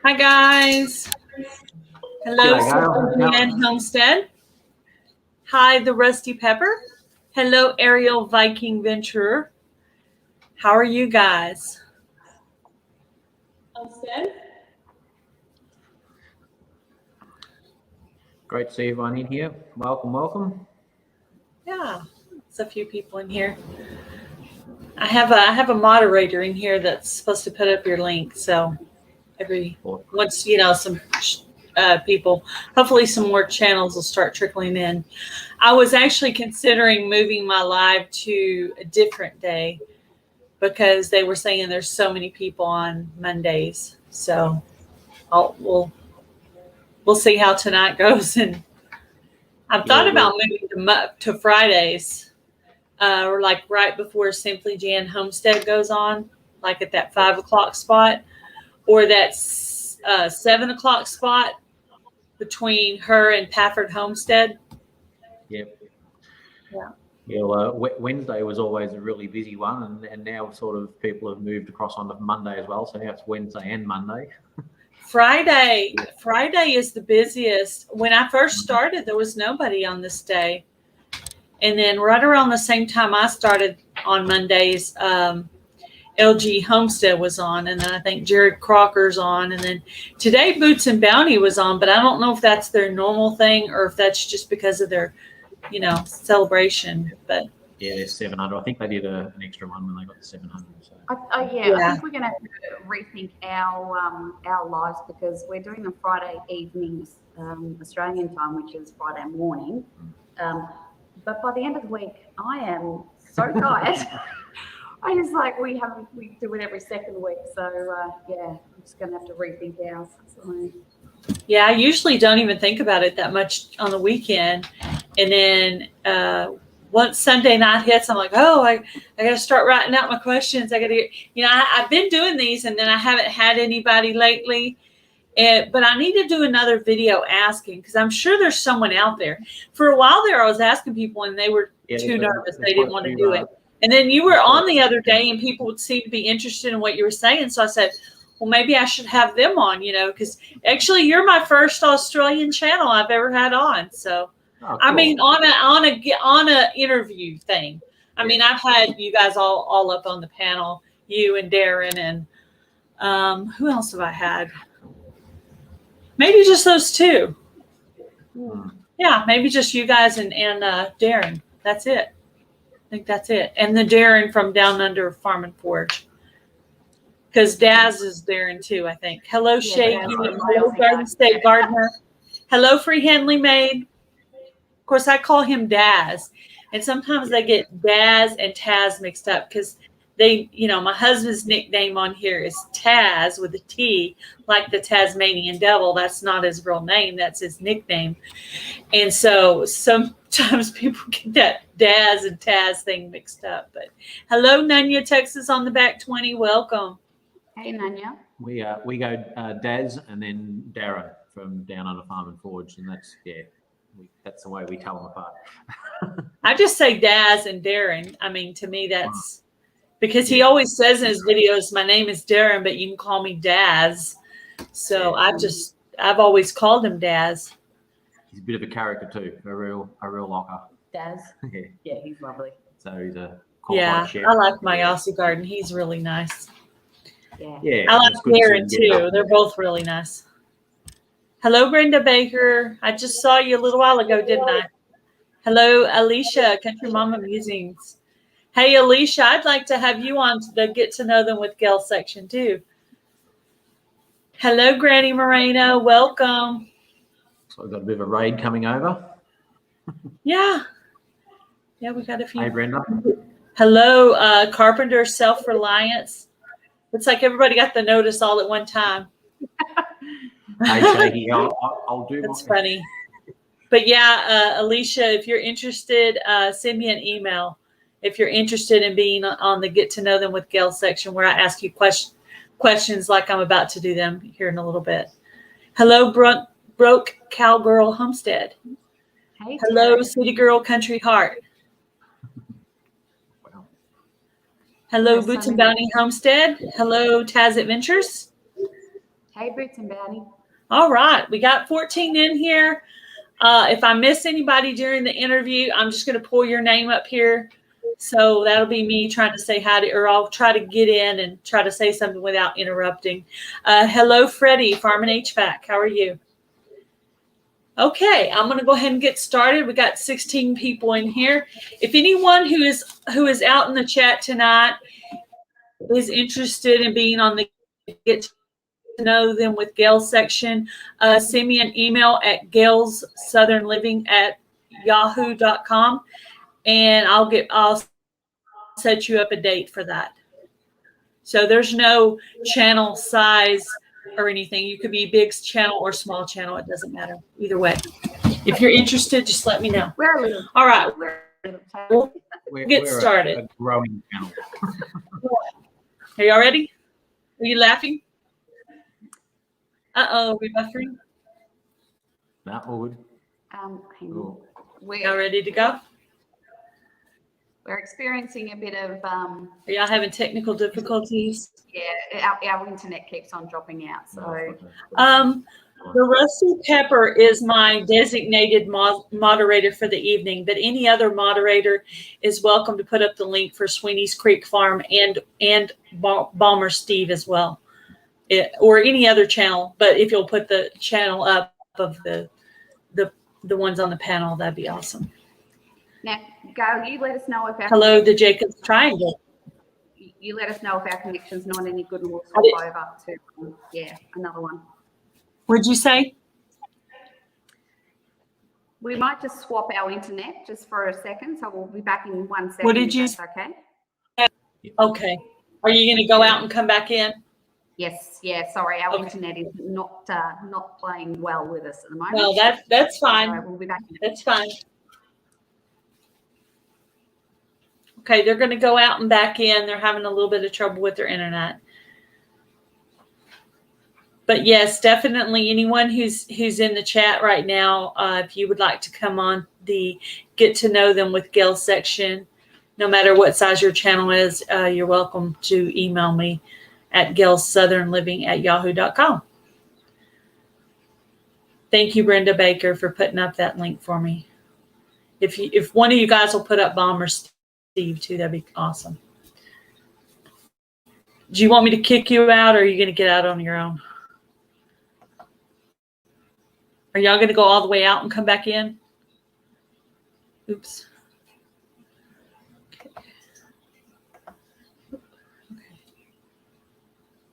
Hi, guys. Hello, Sylvan Homestead. Hi, the Rusty Pepper. Hello, Ariel Viking Venturer. How are you guys? Homestead. Great to see everyone in here. Welcome, welcome. Yeah, there's a few people in here. I have a moderator in here that's supposed to put up your link. So once some people, hopefully some more channels will start trickling in. I was actually considering moving my live to a different day because they were saying there's so many people on Mondays. So we'll see how tonight goes. And I've thought about moving them up to Fridays. Or like right before Simply Jan Homestead goes on, like at that 5 o'clock spot, or that 7 o'clock spot between her and Pafford Homestead. Yep. Yeah. Yeah. Well, Wednesday was always a really busy one, and now sort of people have moved across onto Monday as well. So now it's Wednesday and Monday. Friday is the busiest. When I first started, there was nobody on this day. And then right around the same time I started on Mondays, LG Homestead was on. And then I think Jared Crocker's on. And then today Boots and Bounty was on. But I don't know if that's their normal thing or if that's just because of their, celebration. But yeah, there's 700. I think they did an extra one when they got the 700. So. I think we're going to have to rethink our lives because we're doing them Friday evenings Australian time, which is Friday morning. But by the end of the week, I am so tired. I just we do it every second week. So I'm just going to have to rethink ours. So. Yeah, I usually don't even think about it that much on the weekend. And then once Sunday night hits, I'm like, oh, I got to start writing out my questions. I got to, I've been doing these and then I haven't had anybody lately. But I need to do another video asking because I'm sure there's someone out there. For a while there, I was asking people and they were too nervous. They didn't want to do it. And then you were on the other day and people would seem to be interested in what you were saying. So I said, well, maybe I should have them on, because actually you're my first Australian channel I've ever had on. So, cool. I mean, on a interview thing. I mean, I've had you guys all up on the panel, you and Darren and who else have I had? Maybe just those two. Yeah, maybe just you guys and Darren. That's it. I think that's it. And the Darren from Down Under Farm and Forge. Because Daz is Darren too, I think. Hello, Shaky. Hello, Garden State Gardener. Hello, Free Henley Maid. Of course, I call him Daz. And sometimes they get Daz and Taz mixed up because my husband's nickname on here is Taz with a T, like the Tasmanian Devil. That's not his real name. That's his nickname. And so sometimes people get that Daz and Taz thing mixed up. But hello, Nunya, Texas on the back 20. Welcome. Hey, Nunya. We go Daz and then Darren from Down Under Farm and Forge. And that's the way we tell them apart. I just say Daz and Darren. I mean, to me, that's... Because he always says in his videos, my name is Darren, but you can call me Daz. So I've always called him Daz. He's a bit of a character too, a real locker. Daz? Yeah, he's lovely. So he's a qualified chef. I like my Aussie Garden. He's really nice. Yeah. I like Darren too. They're both really nice. Hello, Brenda Baker. I just saw you a little while ago, didn't I? Hello, Alicia, Country Mama Musings. Hey, Alicia, I'd like to have you on the Get to Know Them with Gail section, too. Hello, Granny Moreno. Welcome. So we've got a bit of a raid coming over. Yeah, we got a few. Hey, Brenda. Hello, Carpenter Self-Reliance. Looks like everybody got the notice all at one time. Hey, Shaky, I'll do That's funny. But, Alicia, if you're interested, send me an email. If you're interested in being on the Get to Know Them with Gail section where I ask you questions like I'm about to do them here in a little bit. Hello, Broke Cowgirl Homestead. Hey, hello, Terry. City Girl Country Heart. Wow. Hello, Boots and Bounty Homestead. Hello, Taz Adventures. Hey, Boots and Bounty. All right, we got 14 in here. If I miss anybody during the interview, I'm just going to pull your name up here. So that'll be me trying to say hi to, or I'll try to get in and try to say something without interrupting. Hello, Freddie, Farm and HVAC. How are you? Okay, I'm going to go ahead and get started. We got 16 people in here. If anyone who is out in the chat tonight is interested in being on the Get to Know Them with Gail section, send me an email at gailssouthernliving@yahoo.com, and I'll set you up a date for that. So there's no channel size or anything. You could be big channel or small channel. It doesn't matter. Either way. If you're interested, just let me know. All right. We'll get started. A growing channel. Are y'all ready? Are you laughing? Uh-oh, are we buffering? No, all good. Hang on. Y'all ready to go? We're experiencing a bit of Are y'all having technical difficulties? yeah, our internet keeps on dropping out. So The Rusty Pepper is my designated moderator for the evening, but any other moderator is welcome to put up the link for Sweeney's Creek Farm and bombersteve as well, or any other channel. But if you'll put the channel up of the ones on the panel, that'd be awesome. now, Gail, you let us know if our Hello, the Jacobs Triangle. you let us know if our connection's not any good, and we'll swap over to another one. What'd you say? We might just swap our internet just for a second, so we'll be back in 1 second. What did you? Okay. Okay. Are you going to go out and come back in? Yes. Yeah. Sorry, our Okay. internet is not playing well with us at the moment. Well, that's fine. So we'll be back. That's fine. Okay, they're going to go out and back in. They're having a little bit of trouble with their internet. But yes, definitely anyone who's in the chat right now, if you would like to come on the Get to Know Them with Gail section, no matter what size your channel is, you're welcome to email me at gailssouthernliving@yahoo.com. Thank you, Brenda Baker, for putting up that link for me. If one of you guys will put up bombersteve too, that'd be awesome. Do you want me to kick you out, or are you going to get out on your own? Are y'all going to go all the way out and come back in? Oops. Okay.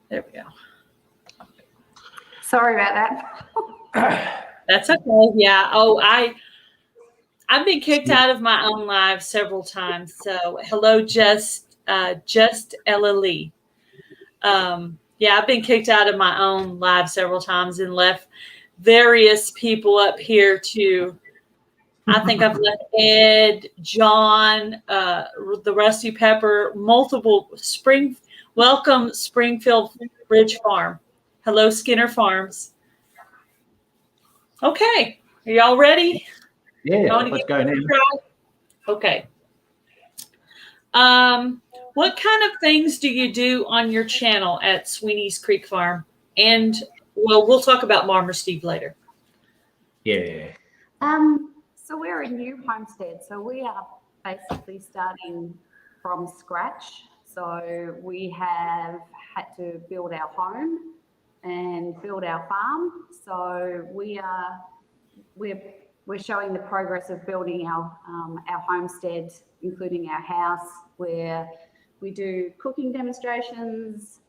There we go. Sorry about that. That's okay. Yeah. Oh, I've been kicked out of my own live several times. So hello, just Ella Lee. Yeah, I've been kicked out of my own live several times and left various people up here to, I think I've left Ed, John, the Rusty Pepper, multiple welcome Springfield Ridge Farm. Hello, Skinner Farms. Okay, are y'all ready? Yeah, let's go now. Okay. What kind of things do you do on your channel at Sweeney's Creek Farm? And well, we'll talk about bombersteve later. Yeah. So we're a new homestead. So we are basically starting from scratch. So we have had to build our home and build our farm. So we're showing the progress of building our homestead, including our house, where we do cooking demonstrations,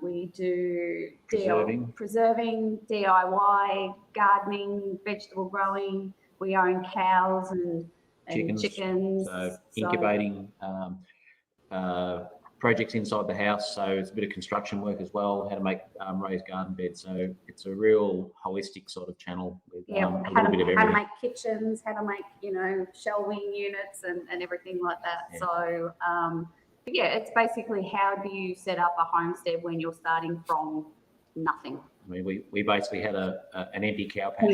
we do preserving, DIY, gardening, vegetable growing. We own cows and chickens. So incubating projects inside the house. So it's a bit of construction work as well, how to make raised garden beds. So it's a real holistic sort of channel with a little bit of everything. How to make kitchens, how to make, shelving units and everything like that. Yeah. So, yeah, it's basically how do you set up a homestead when you're starting from nothing. I mean, we basically had an empty cow patch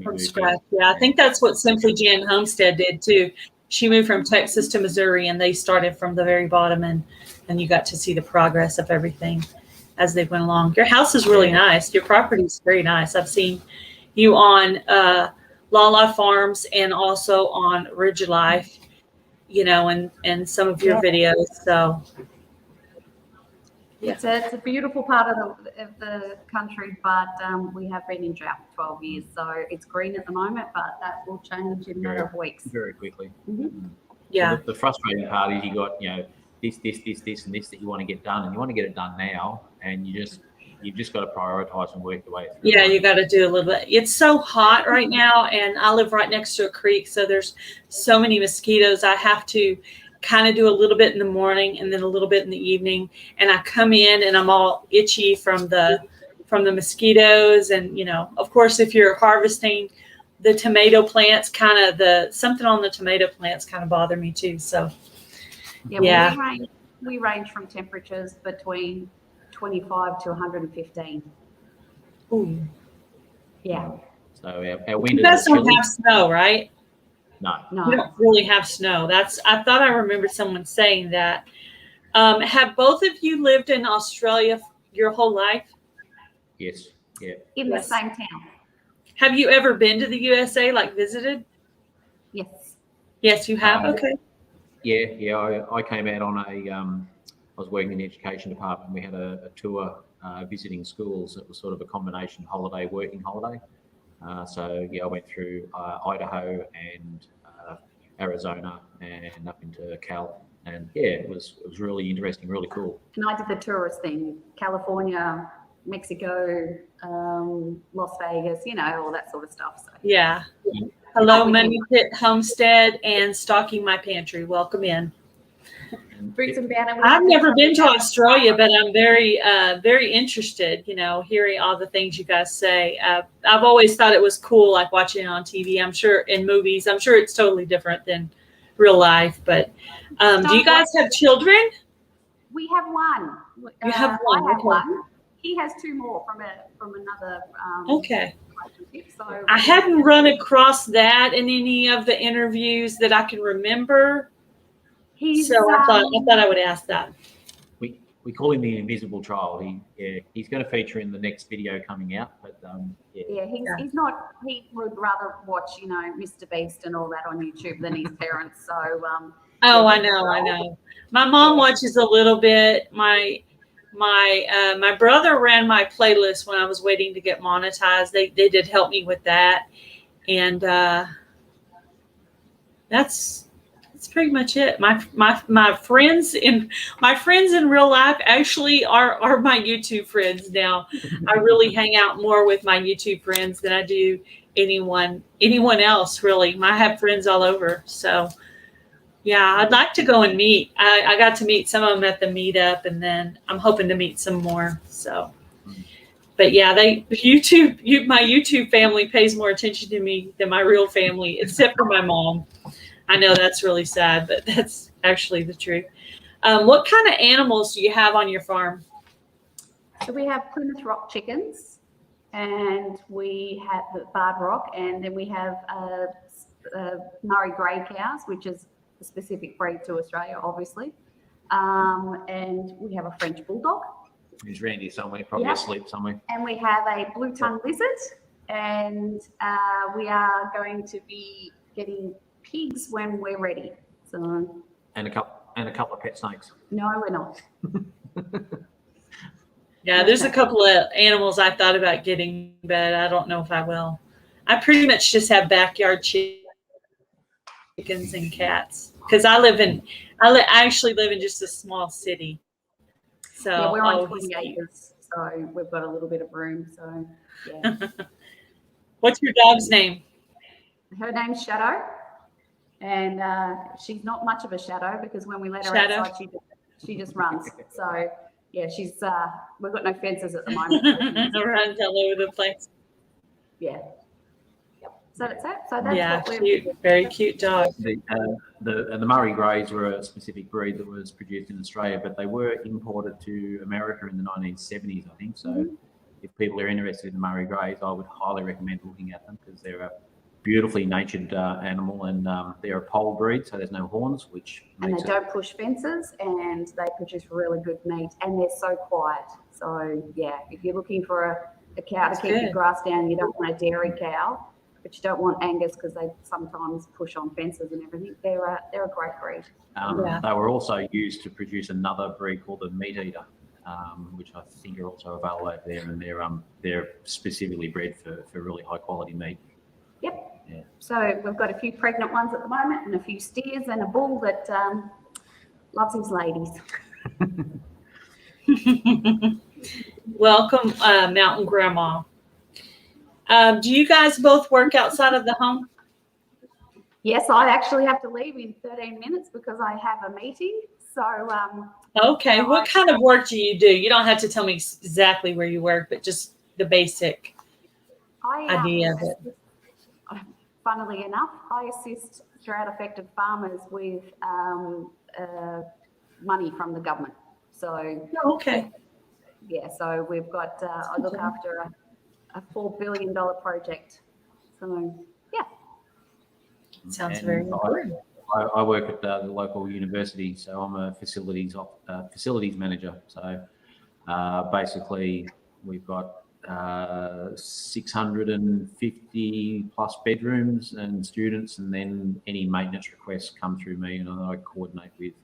from scratch. Yeah, I think that's what Simply Jan Homestead did too. She moved from Texas to Missouri, and they started from the very bottom, and you got to see the progress of everything. as they went along. Your house is really nice. Your property is very nice. I've seen you on Lala Farms and also on Ridge Life, you know, and some of your videos. So it's a beautiful part of the country, but we have been in drought for 12 years, so it's green at the moment, but that will change in a matter of weeks. Very quickly. Yeah. So the frustrating part is you got, you know, this, and this that you want to get done, and you want to get it done now, and you've just got to prioritize and work your way through. Yeah, you got to do a little bit. It's so hot right now, and I live right next to a creek, so there's so many mosquitoes. I have to kind of do a little bit in the morning and then a little bit in the evening, and I come in and I'm all itchy from the mosquitoes. And, you know, of course, if you're harvesting the tomato plants, something on the tomato plants kind of bother me too. So yeah. We range from temperatures between 25 to 115. Ooh. Yeah. So our winter. You guys don't have snow, right? No. We don't really have snow. I thought I remembered someone saying that. Have both of you lived in Australia your whole life? Yes. Yeah. In the same town. Have you ever been to the USA, like visited? Yes. Yes, you have. Okay. Yeah. I came out on I was working in the education department. We had a tour visiting schools. It was sort of a combination working holiday. So I went through Idaho and Arizona and up into Cal, and it was really interesting, really cool. And I did the tourist thing: California, Mexico, Las Vegas, you know, all that sort of stuff. So yeah. Hello, Money Pit Homestead and Stocking My Pantry. Welcome in. I've never been to Australia, but I'm very, very interested, you know, hearing all the things you guys say. I've always thought it was cool, like watching it on TV. I'm sure in movies, I'm sure it's totally different than real life. But do you guys have children? We have one. You have one. I have one. He has two more from another. Okay. So I hadn't run across that in any of the interviews that I can remember. So I thought I would ask that. We call him the invisible child. He's going to feature in the next video coming out. But he's not. He would rather watch, you know, Mr. Beast and all that on YouTube than his parents. So I know. My mom watches a little bit. My brother ran my playlist when I was waiting to get monetized. They did help me with that, and that's pretty much it. My friends in real life actually are my YouTube friends now. I really hang out more with my YouTube friends than I do anyone else, really. I have friends all over. So yeah, I'd like to go and meet. I got to meet some of them at the meetup, and then I'm hoping to meet some more. So, but yeah, my YouTube family pays more attention to me than my real family, except for my mom. I know that's really sad, but that's actually the truth. What kind of animals do you have on your farm? So we have Plymouth Rock chickens, and we have the Barred Rock, and then we have Murray grey cows, which is a specific breed to Australia, obviously. And we have a French bulldog. He's Randy somewhere, probably asleep somewhere. And we have a blue-tongued lizard, and we are going to be getting pigs when we're ready. So and a couple of pet snakes. No, we're not. Yeah, there's a couple of animals I thought about getting, but I don't know if I will. I pretty much just have backyard chickens and cats because I actually live in just a small city. So yeah, we're on 20 acres, so we've got a little bit of room. So yeah. What's your dog's name? Her name's Shadow. And she's not much of a shadow because when we let her outside, she just runs. So yeah, we've got no fences at the moment. Runs all over the place. Yeah. Yep. So that's it. So that's cute, very cute dog. The Murray Greys were a specific breed that was produced in Australia, but they were imported to America in the 1970s, I think. So if people are interested in the Murray Greys, I would highly recommend looking at them because they're a beautifully natured animal, and they're a pole breed, so there's no horns, which And makes they don't push fences, and they produce really good meat, and they're so quiet. So yeah, if you're looking for a cow to keep your grass down, you don't want a dairy cow, but you don't want Angus because they sometimes push on fences and everything. They're a great breed. They were also used to produce another breed called the meat eater, which I think are also available over there, and they're specifically bred for really high quality meat. Yep. Yeah. So we've got a few pregnant ones at the moment, and a few steers, and a bull that loves his ladies. Welcome, Mountain Grandma. Do you guys both work outside of the home? Yes, I actually have to leave in 13 minutes because I have a meeting. So okay, what kind of work do? You don't have to tell me exactly where you work, but just the basic idea of it. Funnily enough, I assist drought-affected farmers with money from the government. So okay. Yeah, so we've got, I look after a $4 billion project. So, yeah. Sounds very important. I work at the local university, so I'm a facilities manager. So basically, we've got 650 plus bedrooms and students, and then any maintenance requests come through me, and I coordinate with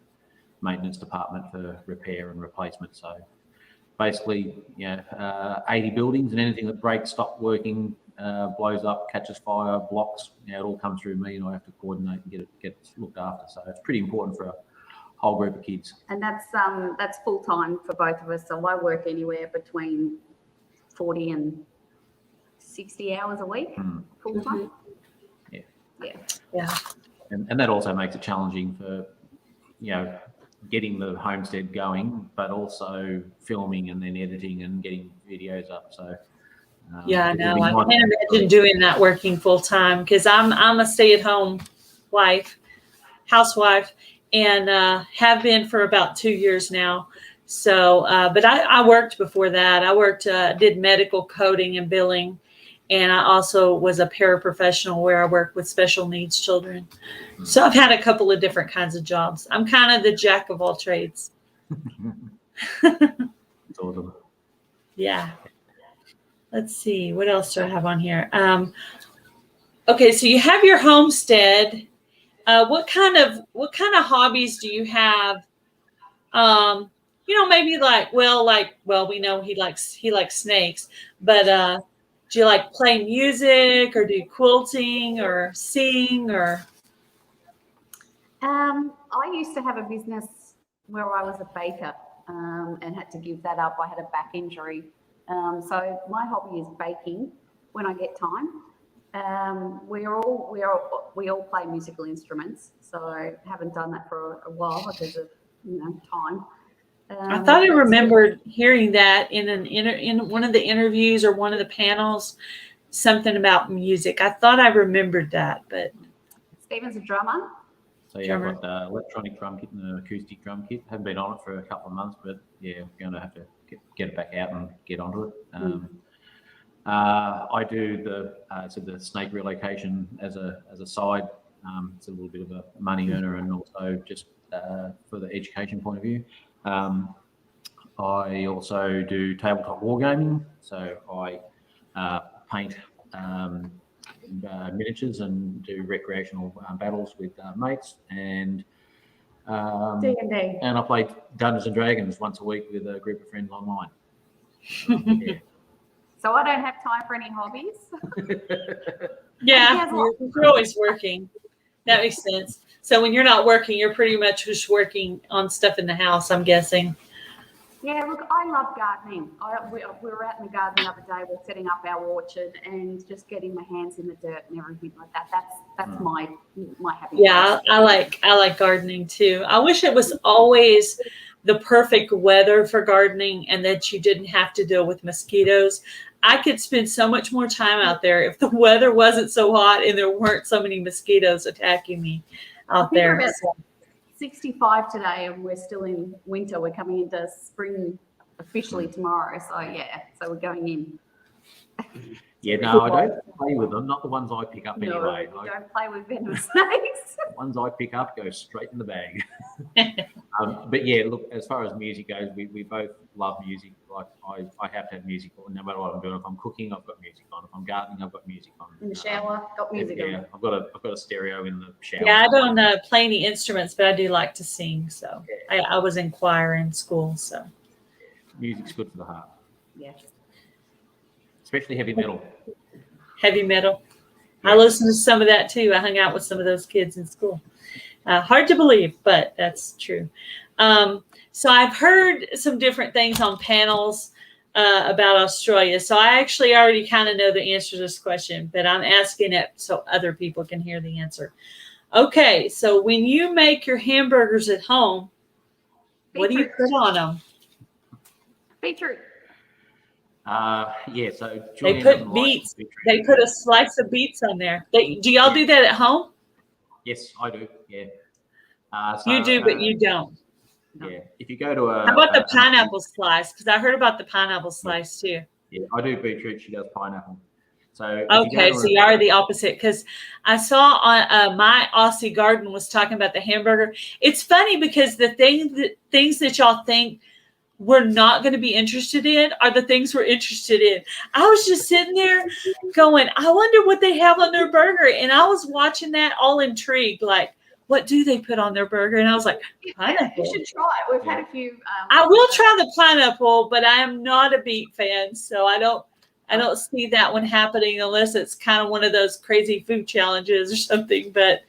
maintenance department for repair and replacement. So basically, 80 buildings, and anything that breaks, stops working, blows up, catches fire, blocks, it all comes through me, and I have to coordinate and get it looked after. So it's pretty important for a whole group of kids. And that's full time for both of us. So I work anywhere between 40 and 60 hours a week, full time. Yeah. And that also makes it challenging for, getting the homestead going, but also filming and then editing and getting videos up. So I know. I can't imagine doing that working full time, because I'm a stay-at-home housewife, and have been for about 2 years now. So, but I worked before that. I did medical coding and billing, and I also was a paraprofessional where I work with special needs children. So I've had a couple of different kinds of jobs. I'm kind of the jack of all trades. It's awesome. Yeah. Let's see. What else do I have on here? Okay, so you have your homestead. What kind of hobbies do you have? Maybe we know he likes snakes, but do you like play music, or do quilting, or sing, or? I used to have a business where I was a baker and had to give that up. I had a back injury. So my hobby is baking when I get time. We all play musical instruments, so I haven't done that for a while because of time. I thought I remembered hearing that in one of the interviews or one of the panels, something about music. I thought I remembered that, but Stephen's a drummer. So I've got the electronic drum kit and an acoustic drum kit. Haven't been on it for a couple of months, but we're going to have to get it back out and get onto it. I do the snake relocation as a side. It's a little bit of a money earner, and also just for the education point of view. I also do tabletop wargaming, so I paint miniatures and do recreational battles with mates, and D&D. And I play Dungeons and Dragons once a week with a group of friends online. So I don't have time for any hobbies. Yeah, you're always working. That makes sense. So when you're not working, you're pretty much just working on stuff in the house, I'm guessing. Yeah, look, I love gardening. We were out in the garden the other day. We're setting up our orchard and just getting my hands in the dirt and everything like that. That's my happy. Yeah, I like gardening too. I wish it was always the perfect weather for gardening and that you didn't have to deal with mosquitoes. I could spend so much more time out there if the weather wasn't so hot and there weren't so many mosquitoes attacking me out there. 65 today, and we're still in winter. We're coming into spring officially tomorrow. So yeah, so we're going in. Yeah, no, I don't play with them. Not the ones I pick up anyway. No, don't play with venomous snakes. The ones I pick up go straight in the bag. But yeah, look, as far as music goes, we both love music. Like I have to have music on no matter what I'm doing. If I'm cooking, I've got music on. If I'm gardening, I've got music on. In the shower, got music on. Yeah, I've got a stereo in the shower. Yeah, I don't play any instruments, but I do like to sing. So I was in choir in school. So music's good for the heart. Yeah. Especially heavy metal. Heavy metal. I listened to some of that too. I hung out with some of those kids in school. Hard to believe, but that's true. So I've heard some different things on panels about Australia. So I actually already kind of know the answer to this question, but I'm asking it so other people can hear the answer. Okay, so when you make your hamburgers at home, what do you put on them? Beetroot. Yeah, so they put beets. They put a slice of beets on there. Do y'all do that at home? Yes, I do. Yeah. So, you do, but you don't. Yeah. If you go to how about the pineapple slice? Because I heard about the pineapple slice too. Yeah, I do beetroot. She does pineapple. So okay, so you are the opposite. Because I saw on my Aussie Garden was talking about the hamburger. It's funny because the things that y'all think we're not going to be interested in are the things we're interested in. I was just sitting there going, I wonder what they have on their burger. And I was watching that all intrigued, like, what do they put on their burger? And I was like, pineapple. You should try it. We've had a few. I will try the pineapple, but I am not a beet fan. So I don't see that one happening unless it's kind of one of those crazy food challenges or something. But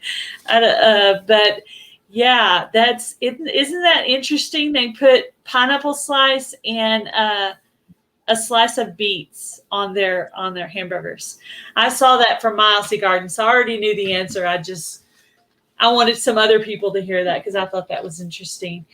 yeah, that's it. Isn't that interesting? They put pineapple slice and a slice of beets on their hamburgers. I saw that from my Aussie Garden, so I already knew the answer. I wanted some other people to hear that because I thought that was interesting.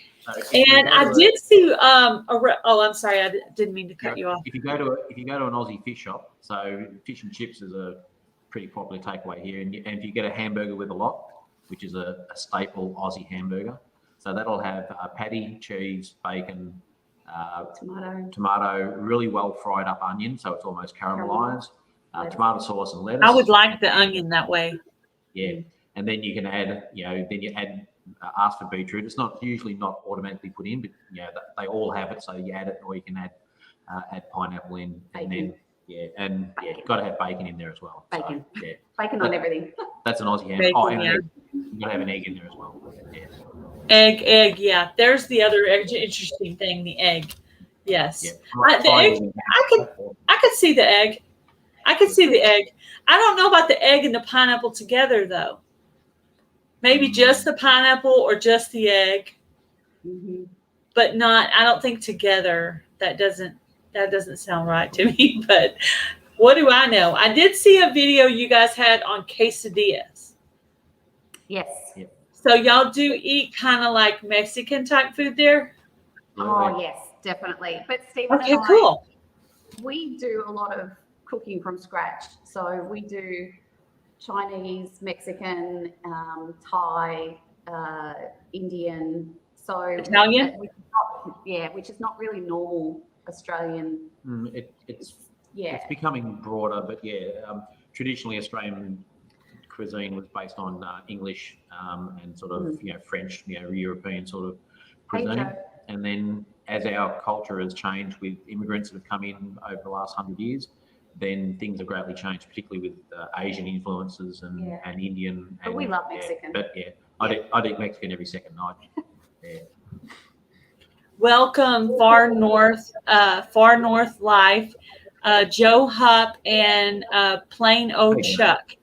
And I did see. I'm sorry, I didn't mean to cut you off. If you go to an Aussie fish shop, so fish and chips is a pretty popular takeaway here, and if you get a hamburger with a lot, which is a staple Aussie hamburger. So that'll have patty, cheese, bacon, tomato, really well fried up onion, so it's almost caramelized, tomato sauce and lettuce. I would like the onion that way. Yeah, and then you can add, ask for beetroot. It's usually not automatically put in, but they all have it, so you add it, or you can add pineapple in, bacon. and you've got to have bacon in there as well. Bacon. So, bacon on everything. That's an Aussie ham. Bacon, You've got to have an egg in there as well. Yeah. Egg, yeah. There's the other interesting thing, the egg. Yes. Yeah. The egg, I could see the egg. I don't know about the egg and the pineapple together though. Maybe just the pineapple or just the egg. Mm-hmm. But I don't think together. That doesn't sound right to me, but what do I know? I did see a video you guys had on quesadillas. Yes. Yeah. So y'all do eat kind of like Mexican type food there? Oh, yes, definitely. But Stephen okay, and I, cool. We do a lot of cooking from scratch. So we do Chinese, Mexican, Thai, Indian. So Italian? Which is not really normal Australian. It's becoming broader, but traditionally Australian cuisine was based on English and sort of French, European sort of cuisine. And then as our culture has changed with immigrants that have come in over the last 100 years, then things have greatly changed, particularly with Asian influences and Indian. But we love Mexican. I'd eat Mexican every second night. Yeah. Welcome, Far North Life, Joe Hupp and Plain Old Chuck.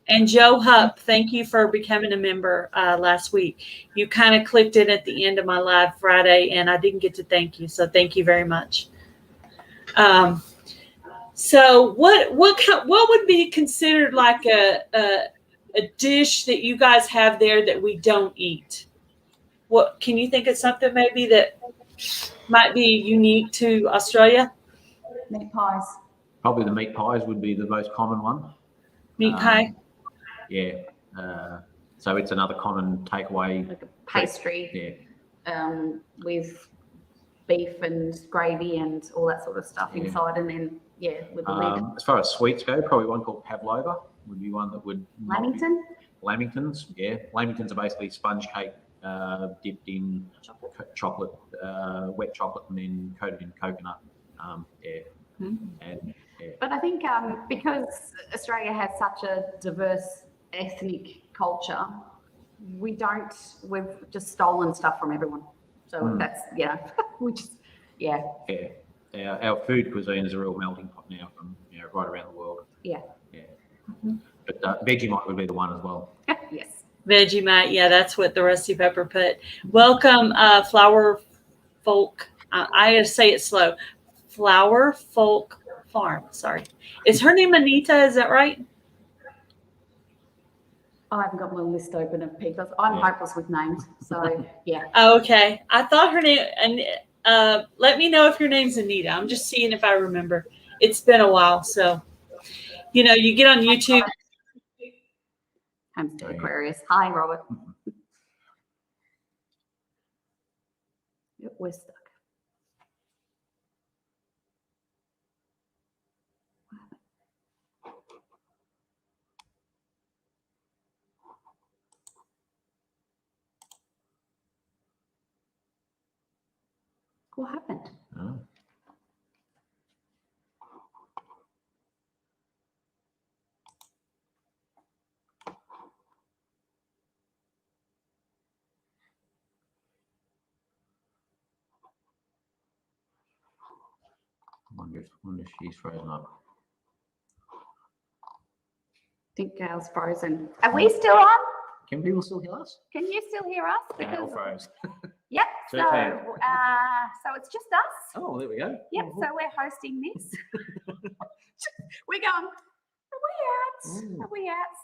And Joe Hupp, thank you for becoming a member last week. You kind of clicked in at the end of my live Friday, and I didn't get to thank you, so thank you very much. So what would be considered like a dish that you guys have there that we don't eat? What can you think of something maybe that might be unique to Australia? Meat pies. Probably the meat pies would be the most common one. Meat pie? Yeah. So it's another common takeaway. Like a pastry. With beef and gravy and all that sort of stuff inside, and then Yeah, with the lid. As far as sweets go, probably one called Pavlova would be one that would. Lamington? Lamingtons, yeah. Lamingtons are basically sponge cake dipped in chocolate, wet chocolate, and then coated in coconut. And But I think because Australia has such a diverse ethnic culture, we've just stolen stuff from everyone. So that's, which is, yeah. Our food cuisine is a real melting pot now from right around the world. Yeah. But Vegemite would be the one as well. Yes. Vegemite, yeah, that's what the Rusty Pepper put. Welcome, Flower Folk. I gotta say it slow. Flower Folk Farm. Sorry, is her name Anita? Is that right? I haven't got my list open of people. I'm hopeless with names, so yeah. Oh, okay, I thought her name. And let me know if your name's Anita. I'm just seeing if I remember. It's been a while, so you get on YouTube. Homestead Aquarius. Hi, Robert. Yep, we're stuck. What happened? Oh. Wonder if she's frozen up. I think Gail's frozen. Are we still on? Can people still hear us? Can you still hear us? Gail froze. Yep. So, Okay. so it's just us. Oh, there we go. Yep. So we're hosting this. We're going. Are we out?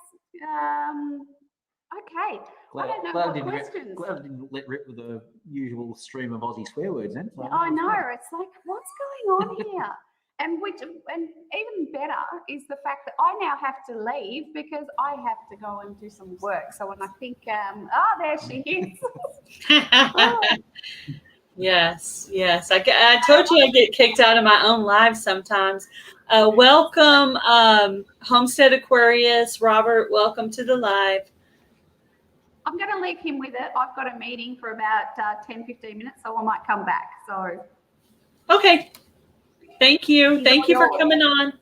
Okay. I don't know what questions. Glad I didn't let rip with the usual stream of Aussie swear words then. So I know. It's like, what's going on here? And even better is the fact that I now have to leave because I have to go and do some work. So when I think, there she is. Yes. I told you I get kicked out of my own live sometimes. Welcome, Homestead Aquarius. Robert, welcome to the live. I'm going to leave him with it. I've got a meeting for about 10, 15 minutes, so I might come back. So. Okay. Thank you. Thank you for coming on.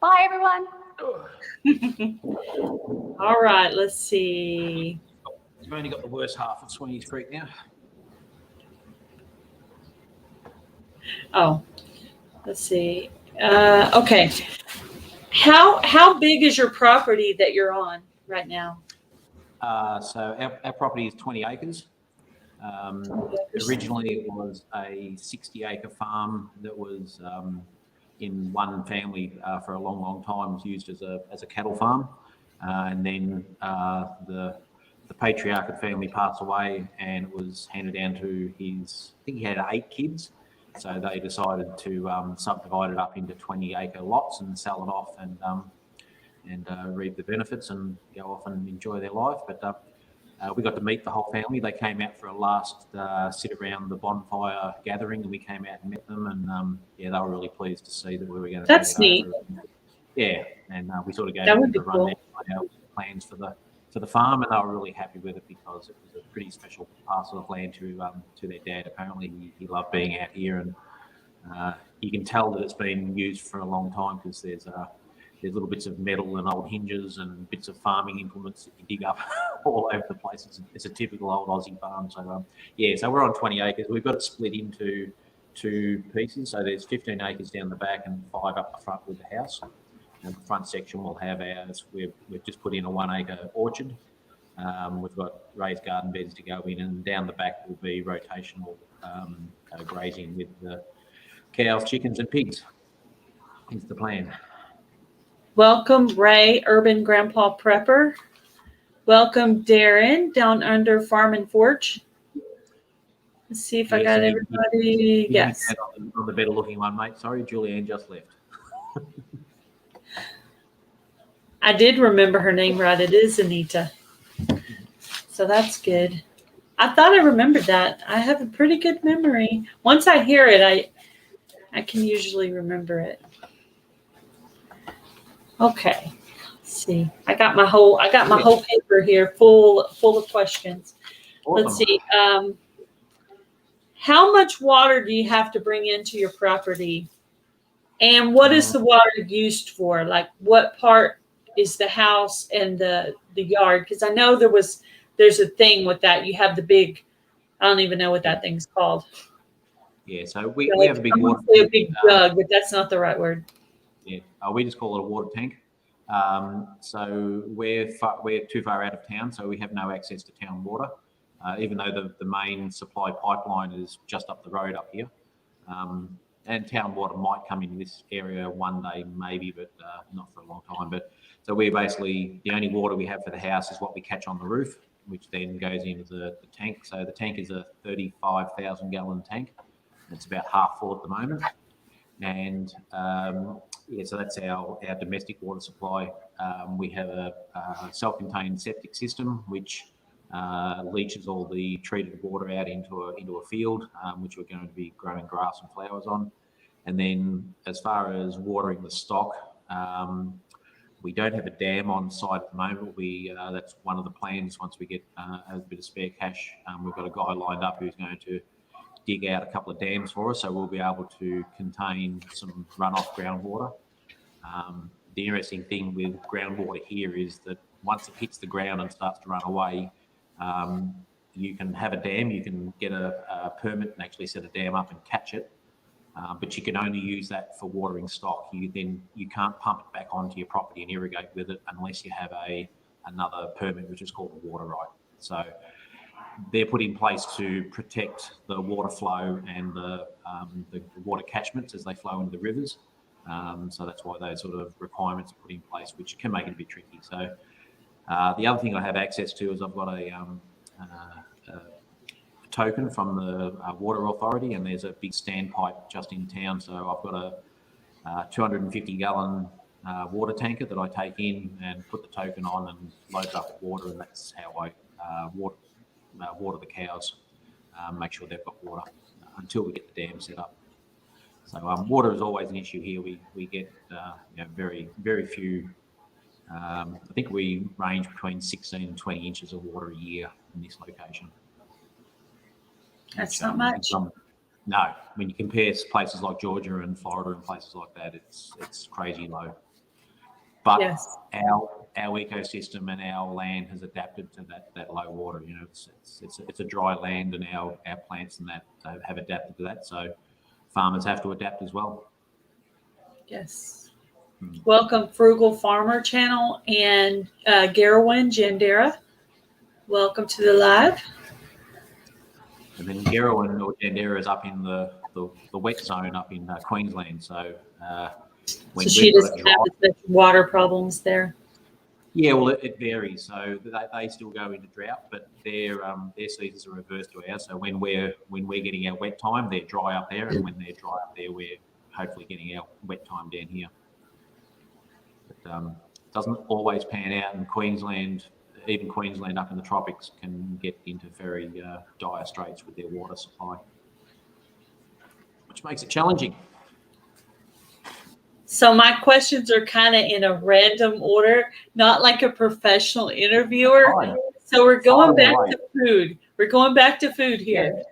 Bye, everyone. All right. Let's see. You've only got the worst half of Sweeney's Creek now. Oh, let's see. Okay. How big is your property that you're on right now? So our property is 20 acres. Originally, it was a 60-acre farm that was in one family for a long, long time. It was used as a cattle farm, and then the patriarchate family passed away, and it was handed down to his. I think he had 8 kids, so they decided to subdivide it up into 20-acre lots and sell it off and reap the benefits and go off and enjoy their life. But we got to meet the whole family. They came out for a last sit around the bonfire gathering, and we came out and met them. And they were really pleased to see that we were going to. That's neat. Yeah, and we sort of gave them the rundown on our plans for the farm, and they were really happy with it because it was a pretty special parcel of land to their dad. Apparently, he loved being out here, and you can tell that it's been used for a long time because there's little bits of metal and old hinges and bits of farming implements that you dig up all over the place. It's a typical old Aussie farm. So, so we're on 20 acres. We've got it split into 2 pieces. So there's 15 acres down the back and 5 up the front with the house. And the front section will have ours. We've just put in a 1-acre orchard. We've got raised garden beds to go in, and down the back will be rotational grazing with the cows, chickens and pigs. Is the plan. Welcome, Ray, Urban Grandpa Prepper. Welcome, Darren, Down Under Farm and Forge. Let's see if I got everybody. Yes. On the better looking one, mate. Sorry, Julianne just left. I did remember her name right. It is Anita. So that's good. I thought I remembered that. I have a pretty good memory. Once I hear it, I can usually remember it. Okay. Let's see. I got my whole paper here full of questions. Awesome. Let's see. How much water do you have to bring into your property? And what is the water used for? Like what part is the house and the yard? Because I know there's a thing with that. You have the big, I don't even know what that thing's called. Yeah, so we have a big water tank. A big jug, but that's not the right word. Yeah, we just call it a water tank. So we're too far out of town, so we have no access to town water, even though the main supply pipeline is just up the road up here. And town water might come in this area one day, maybe, but not for a long time. But so we're basically, the only water we have for the house is what we catch on the roof, which then goes into the tank. So the tank is a 35,000 gallon tank. It's about half full at the moment. And so that's our domestic water supply. We have a self-contained septic system, which leaches all the treated water out into a field, which we're going to be growing grass and flowers on. And then as far as watering the stock, we don't have a dam on site at the moment. That's one of the plans. Once we get a bit of spare cash, we've got a guy lined up who's going to dig out a couple of dams for us, so we'll be able to contain some runoff groundwater. The interesting thing with groundwater here is that once it hits the ground and starts to run away, you can have a dam, you can get a permit and actually set a dam up and catch it, but you can only use that for watering stock. You can't pump it back onto your property and irrigate with it unless you have another permit, which is called a water right. So they're put in place to protect the water flow and the water catchments as they flow into the rivers. So that's why those sort of requirements are put in place, which can make it a bit tricky. So the other thing I have access to is I've got a token from the Water Authority, and there's a big standpipe just in town. So I've got a 250 gallon water tanker that I take in and put the token on and load it up with water, and that's how I water the cows, make sure they've got water until we get the dam set up. So water is always an issue here. We get very, very few. I think we range between 16 and 20 inches of water a year in this location. That's not much. No, when you compare places like Georgia and Florida and places like that, it's crazy low. But yes, our ecosystem and our land has adapted to that low water. It's a dry land, and our plants and that have adapted to that. So farmers have to adapt as well. Yes. Welcome, Frugal Farmer Channel and Garwin Jandera. Welcome to the live. And then Garwin or Jandera is up in the wet zone up in Queensland. So so she doesn't have as much water problems there. Yeah, well, it varies. So they still go into drought, but their seasons are reversed to ours. So when we're getting our wet time, they're dry up there, and when they're dry up there, we're hopefully getting our wet time down here. But it doesn't always pan out in Queensland. Even Queensland up in the tropics can get into very dire straits with their water supply, which makes it challenging. So my questions are kind of in a random order, not like a professional interviewer. Fine. So we're going back to food. We're going back to food here. Yeah.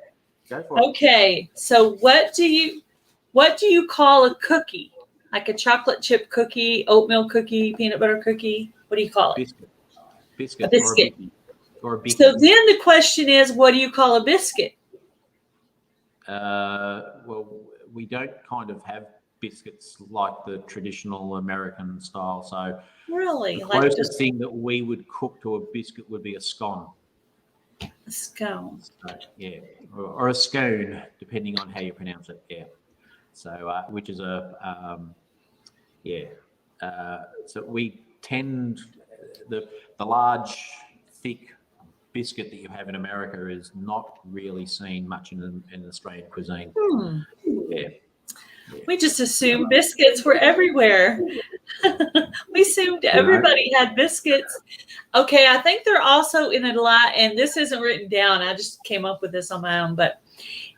Go for it. Okay. So what do you call a cookie? Like a chocolate chip cookie, oatmeal cookie, peanut butter cookie? What do you call it? Biscuit. A biscuit. Or a biscuit. So then the question is, what do you call a biscuit? Well, we don't kind of have biscuits like the traditional American style. So really, the closest thing that we would cook to a biscuit would be a scone. A scone. So, yeah, or a scone, depending on how you pronounce it. Yeah. So, which is so we tend the large, thick biscuit that you have in America is not really seen much in Australian cuisine. Yeah. We just assumed biscuits were everywhere. We assumed everybody had biscuits. Okay, I think they're also in a lot, and this isn't written down. I just came up with this on my own, but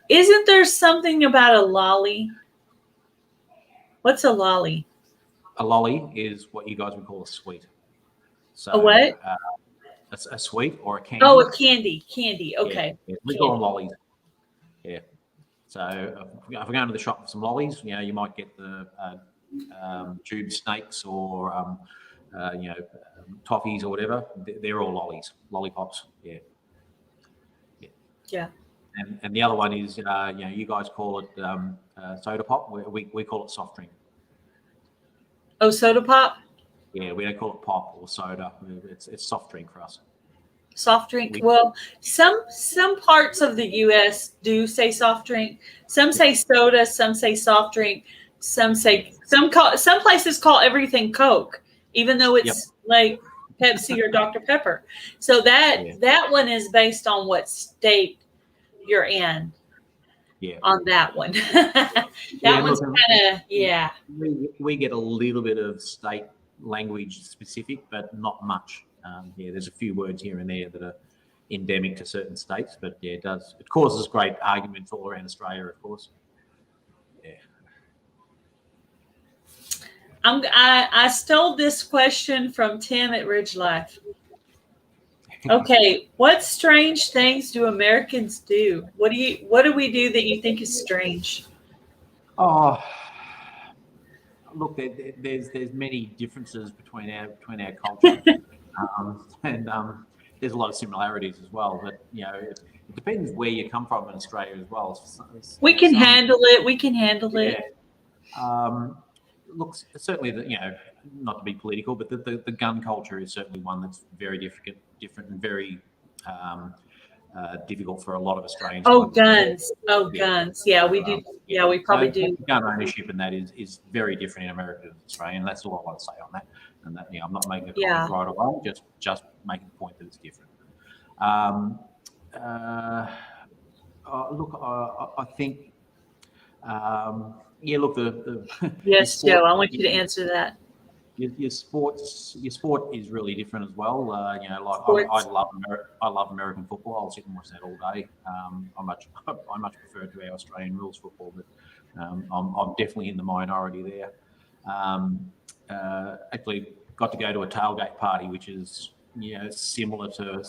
isn't there something about a lolly? What's a lolly? A lolly is what you guys would call a sweet. So A what? a sweet or a candy. Oh, a candy. Candy. Okay. Yeah. We call them lollies. Yeah. So if we're going to the shop for some lollies, you might get the tube snakes or toffees or whatever. They're all lollies, lollipops. Yeah. Yeah. And the other one is, you guys call it soda pop. We call it soft drink. Oh, soda pop? Yeah, we don't call it pop or soda. It's soft drink for us. Soft drink. Well, some parts of the U.S. do say soft drink. Some say soda. Some say soft drink. Some places call everything Coke, even though it's like Pepsi or Dr. Pepper. So that one is based on what state you're in. Yeah. On that one. That one's kind of We get a little bit of state language specific, but not much. There's a few words here and there that are endemic to certain states, but it causes great arguments all around Australia, of course. Yeah. I stole this question from Tim at Ridge Life. Okay, what strange things do Americans do? What do we do that you think is strange? Oh, look, there's many differences between our culture, and there's a lot of similarities as well. But it depends where you come from in Australia as well. We can handle it. We can handle it. Look, certainly not to be political, but the gun culture is certainly one that's very different and very difficult for a lot of Australians. Oh, guns. Guns. Yeah, we do. Yeah, we probably do. Gun ownership and that is very different in America than Australia, and that's all I want to say on that. And that I'm not making a comment right away, just making the point that it's different. Look, I think. Look, yes, Joe. I want you to answer that. Your sport is really different as well. I love American football. I'll sit and watch that all day. I much prefer to our Australian rules football, but I'm definitely in the minority there. Actually, got to go to a tailgate party, which is similar to.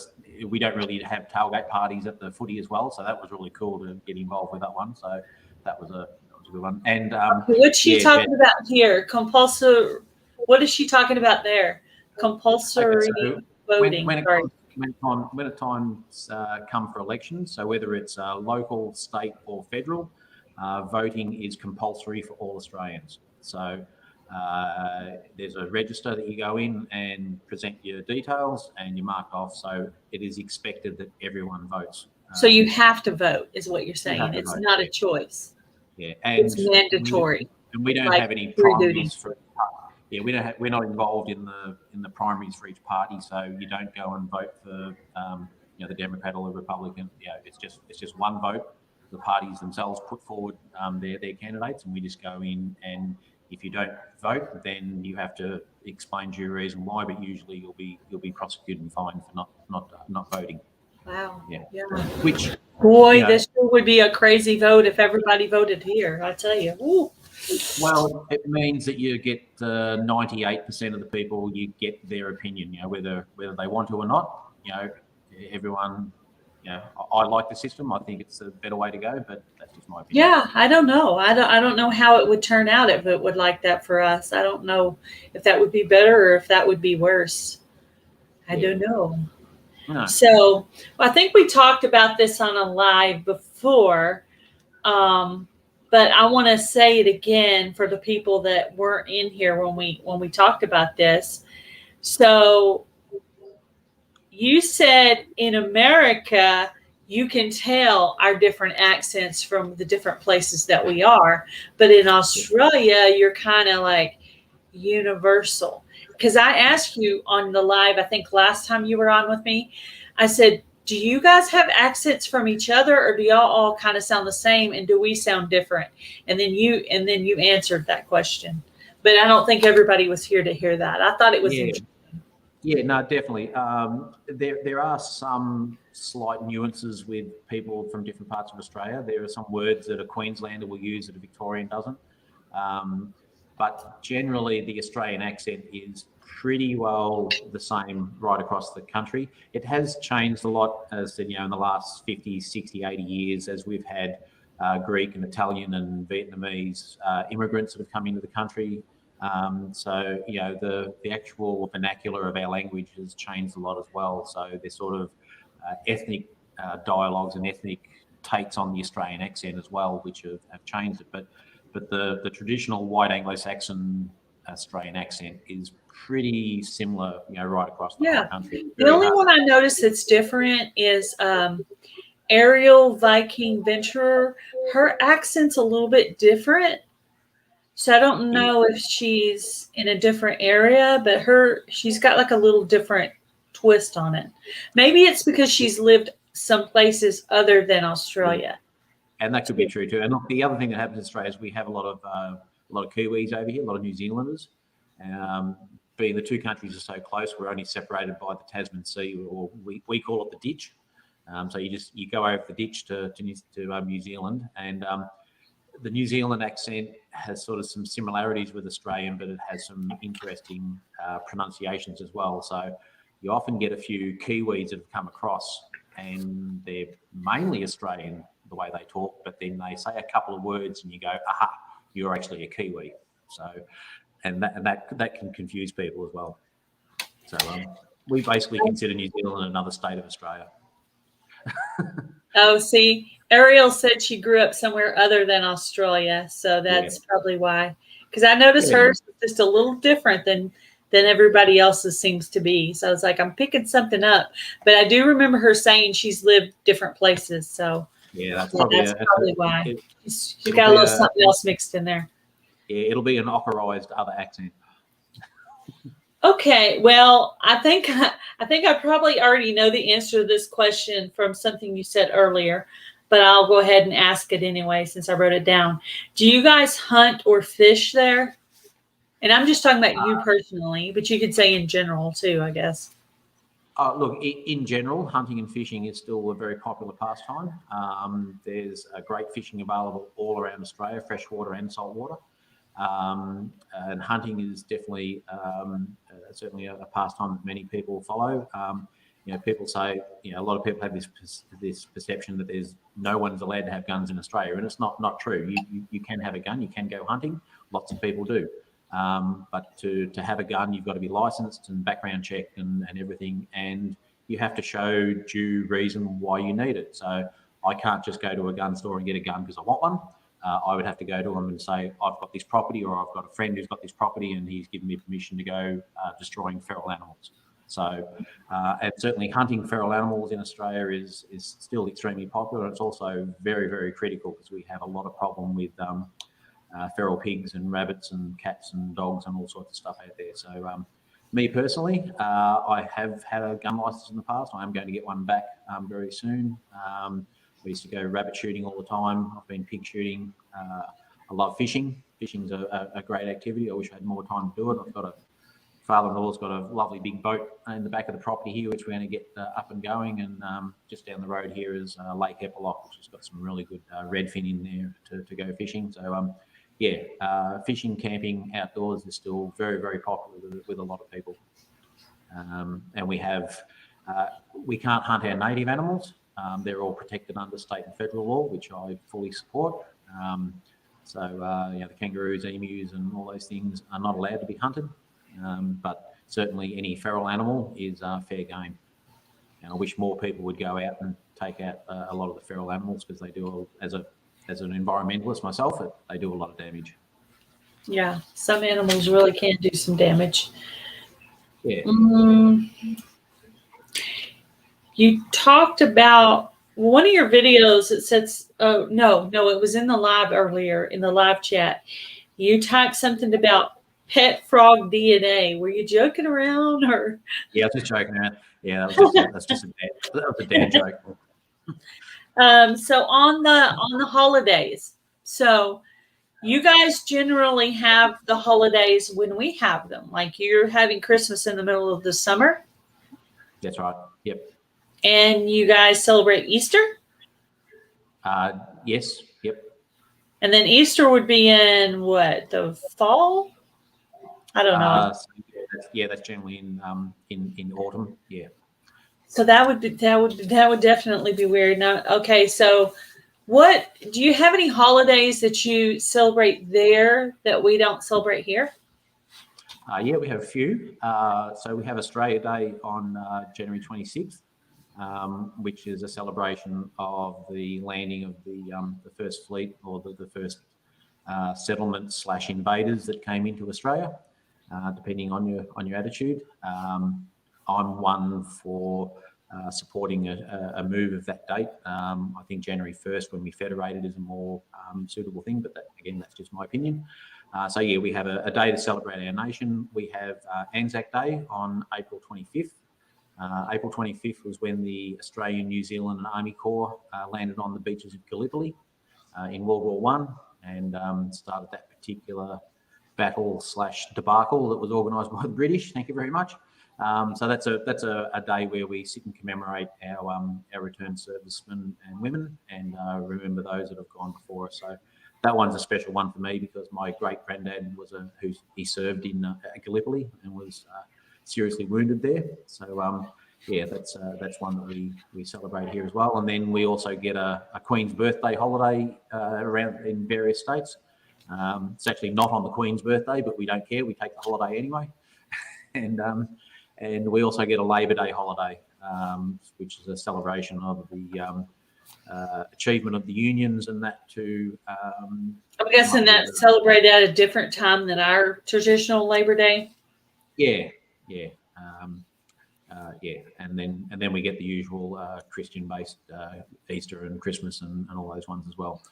We don't really have tailgate parties at the footy as well, so that was really cool to get involved with that one. So that was a good one. And what's she talking about here? Compulsory. What is she talking about there? Compulsory voting. When times come for elections, so whether it's local, state, or federal, voting is compulsory for all Australians. So there's a register that you go in and present your details, and you're marked off. So it is expected that everyone votes. So you have to vote, is what you're saying. It's not a choice. Yeah, and it's mandatory. And we don't have any primaries for. Yeah, we're not involved in the primaries for each party, so you don't go and vote for the Democrat or the Republican. It's just one vote. The parties themselves put forward their candidates, and we just go in, and if you don't vote, then you have to explain to your reason why. But usually you'll be prosecuted and fined for not voting. Wow. Yeah. Which this would be a crazy vote if everybody voted here. I tell you. Ooh. Well, it means that you get 98% of the people, you get their opinion, whether they want to or not. Everyone, I like the system. I think it's a better way to go, but that's just my opinion. Yeah, I don't know. I don't know how it would turn out if it would like that for us. I don't know if that would be better or if that would be worse. I don't know. No. So I think we talked about this on a live before. But I want to say it again for the people that weren't in here when we talked about this. So you said in America, you can tell our different accents from the different places that we are. But in Australia, you're kind of like universal. Because I asked you on the live, I think last time you were on with me, I said, do you guys have accents from each other, or do y'all all kind of sound the same, and do we sound different? And then you answered that question, but I don't think everybody was here to hear that. I thought it was interesting. Yeah, no, definitely. There are some slight nuances with people from different parts of Australia. There are some words that a Queenslander will use that a Victorian doesn't. but generally the Australian accent is pretty well the same right across the country. It has changed a lot, as in the last 50, 60, 80 years, as we've had Greek and Italian and Vietnamese immigrants that have come into the country. So the actual vernacular of our language has changed a lot as well. So there's sort of ethnic dialogues and ethnic takes on the Australian accent as well, which have changed it. But the traditional white Anglo-Saxon Australian accent is pretty similar, right across the whole country. The only one I noticed that's different is Ariel Viking Venturer. Her accent's a little bit different. So I don't know if she's in a different area, but she's got like a little different twist on it. Maybe it's because she's lived some places other than Australia. And that could be true too. And look, the other thing that happens in Australia is we have a lot of Kiwis over here, a lot of New Zealanders. Being the two countries are so close, we're only separated by the Tasman Sea, or we call it the ditch. So you go over the ditch to New Zealand, and the New Zealand accent has sort of some similarities with Australian, but it has some interesting pronunciations as well. So you often get a few Kiwis that have come across, and they're mainly Australian the way they talk, but then they say a couple of words and you go, aha, you're actually a Kiwi. So, and that can confuse people as well. So we basically consider New Zealand another state of Australia. Oh, see, Ariel said she grew up somewhere other than Australia, so that's probably why. Because I noticed hers is just a little different than everybody else's seems to be. So I was like, I'm picking something up. But I do remember her saying she's lived different places. So that's probably why. She's got a little something else mixed in there. Yeah, it'll be an operized other accent. Okay, well, I think I probably already know the answer to this question from something you said earlier, but I'll go ahead and ask it anyway since I wrote it down. Do you guys hunt or fish there? And I'm just talking about you personally, but you could say in general too, I guess. Look, in general, hunting and fishing is still a very popular pastime. There's a great fishing available all around Australia, freshwater and saltwater. And hunting is definitely certainly a pastime that many people follow. People say, a lot of people have this perception that there's no one's allowed to have guns in Australia, and it's not true. You can have a gun, you can go hunting. Lots of people do. But to have a gun, you've got to be licensed and background checked and everything, and you have to show due reason why you need it. So I can't just go to a gun store and get a gun because I want one. I would have to go to them and say, I've got this property, or I've got a friend who's got this property and he's given me permission to go destroying feral animals. So, and certainly hunting feral animals in Australia is still extremely popular. It's also very, very critical because we have a lot of problem with feral pigs and rabbits and cats and dogs and all sorts of stuff out there. So me personally, I have had a gun license in the past. I am going to get one back very soon. We used to go rabbit shooting all the time. I've been pig shooting. I love fishing. Fishing's a great activity. I wish I had more time to do it. I've got a father-in-law's got a lovely big boat in the back of the property here, which we're going to get up and going. And just down the road here is Lake Epalock, which has got some really good redfin in there to go fishing. So fishing, camping outdoors is still very, very popular with a lot of people. And we can't hunt our native animals. They're all protected under state and federal law, which I fully support. The kangaroos, emus, and all those things are not allowed to be hunted. But certainly any feral animal is fair game. And I wish more people would go out and take out a lot of the feral animals, because they do, as an environmentalist myself, they do a lot of damage. Yeah, some animals really can do some damage. Yeah. You talked about one of your videos. It says, oh, no, it was in the live earlier, in the live chat. You typed something about pet frog DNA. Were you joking around, or? Yeah, I was just joking around. Yeah, that's just a dad joke. So on the holidays, so you guys generally have the holidays when we have them. Like you're having Christmas in the middle of the summer. That's right. Yep. And you guys celebrate Easter? Yes. Yep. And then Easter would be in what, the fall? I don't know. So that's generally in autumn. Yeah. So that would definitely be weird. Now, okay, so what do you have any holidays that you celebrate there that we don't celebrate here? Yeah, we have a few. So we have Australia Day on January 26th, which is a celebration of the landing of the first fleet, or the first settlement / invaders that came into Australia, depending on your attitude. I'm one for supporting a move of that date. I think January 1st, when we federated, is a more suitable thing, but again, that's just my opinion. So yeah, we have a day to celebrate our nation. We have Anzac Day on April 25th. April 25th was when the Australian, New Zealand and Army Corps landed on the beaches of Gallipoli in World War One, and started that particular battle / debacle that was organised by the British. Thank you very much. So that's a day where we sit and commemorate our returned servicemen and women, and remember those that have gone before us. So that one's a special one for me, because my great granddad he served in Gallipoli and was seriously wounded there. So yeah, that's one that we celebrate here as well. And then we also get a Queen's birthday holiday around in various states. It's actually not on the Queen's birthday, but we don't care. We take the holiday anyway. And we also get a Labor Day holiday, which is a celebration of the achievement of the unions and that too. I'm guessing that's celebrated at a different time than our traditional Labor Day. Yeah. And then we get the usual Christian-based Easter and Christmas and all those ones as well.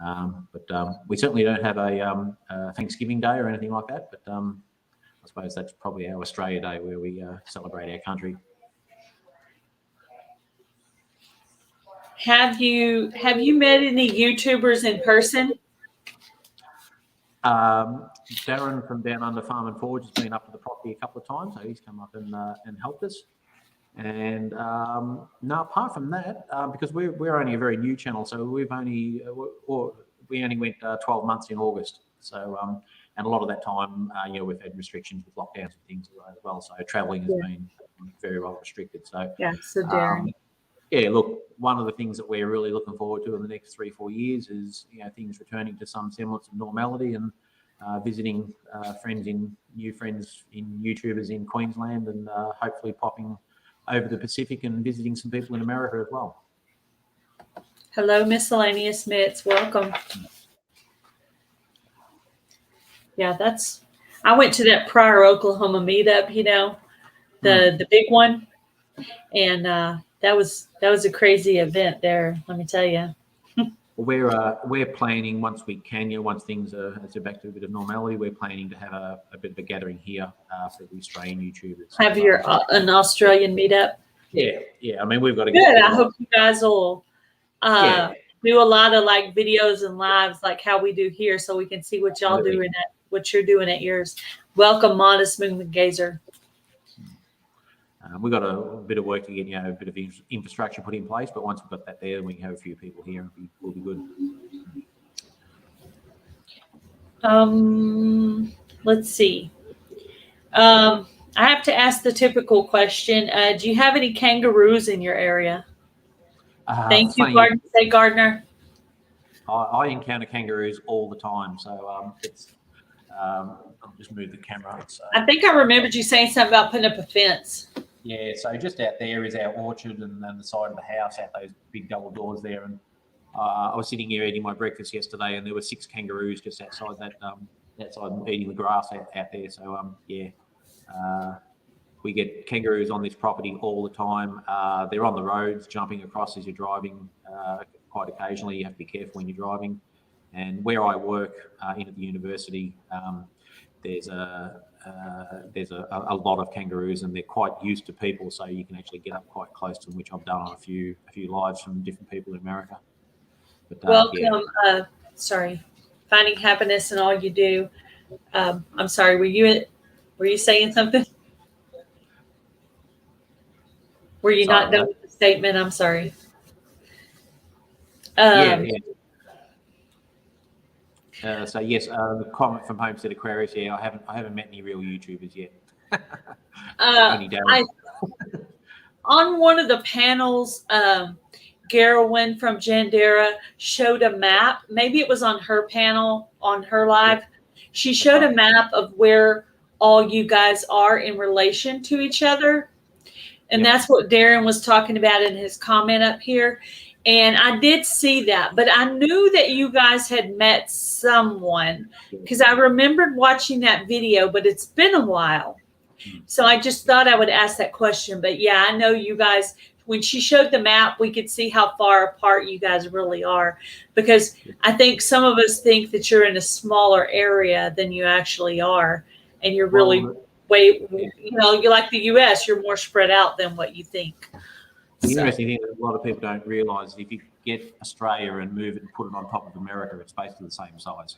But we certainly don't have a Thanksgiving Day or anything like that. But I suppose that's probably our Australia Day, where we celebrate our country. Have you met any YouTubers in person? Darren from Down Under Farm and Forge has been up to the property a couple of times, so he's come up and helped us. And no, apart from that, because we're only a very new channel, so we only went 12 months in August. So and a lot of that time, we've had restrictions with lockdowns and things as well. So travelling has been very well restricted. So yeah, so Darren. Yeah, look, one of the things that we're really looking forward to in the next 3-4 years is things returning to some semblance of normality, and visiting new friends in YouTubers in Queensland, and hopefully popping over the Pacific and visiting some people in America as well. Hello, Miscellaneous Mitts. Welcome. Yeah, I went to that Pryor, Oklahoma meetup, the big one. And that was a crazy event there, let me tell you. We're planning, once we can, once things are back to a bit of normality, we're planning to have a bit of a gathering here for the Australian YouTubers. Have an Australian meetup? Yeah. I mean, we've got to get. Good. I hope you guys will do a lot of like videos and lives like how we do here, so we can see what y'all doing what you're doing at yours. Welcome, Modest Moon Gazer. We've got a bit of work to get, a bit of infrastructure put in place, but once we've got that there, we can have a few people here, and we'll be good. Let's see. I have to ask the typical question. Do you have any kangaroos in your area? Thank you, Gardner. I encounter kangaroos all the time, so it's. I'll just move the camera. So. I think I remembered you saying something about putting up a fence. Yeah, so just out there is our orchard, and then the side of the house, out those big double doors there. And I was sitting here eating my breakfast yesterday, and there were 6 kangaroos just outside that, outside eating the grass out there. So we get kangaroos on this property all the time. They're on the roads, jumping across as you're driving. Quite occasionally, you have to be careful when you're driving. And where I work in at the university, there's a lot of kangaroos, and they're quite used to people, so you can actually get up quite close to them, which I've done on a few lives from different people in America. But, welcome. Yeah. Finding happiness in all you do. I'm sorry. Were you saying something? Were you not done with the statement? I'm sorry. Yeah. So yes, the comment from Homestead Aquarius. Yeah, I haven't met any real YouTubers yet. Only Darren. On one of the panels, Garowin from Jandera showed a map. Maybe it was on her panel, on her live. She showed a map of where all you guys are in relation to each other. And that's what Darren was talking about in his comment up here. And I did see that, but I knew that you guys had met someone because I remembered watching that video, but it's been a while. So I just thought I would ask that question. But yeah, I know you guys, when she showed the map, we could see how far apart you guys really are, because I think some of us think that you're in a smaller area than you actually are. And you're really you're like the US, you're more spread out than what you think. The interesting thing that a lot of people don't realise is if you get Australia and move it and put it on top of America, it's basically the same size.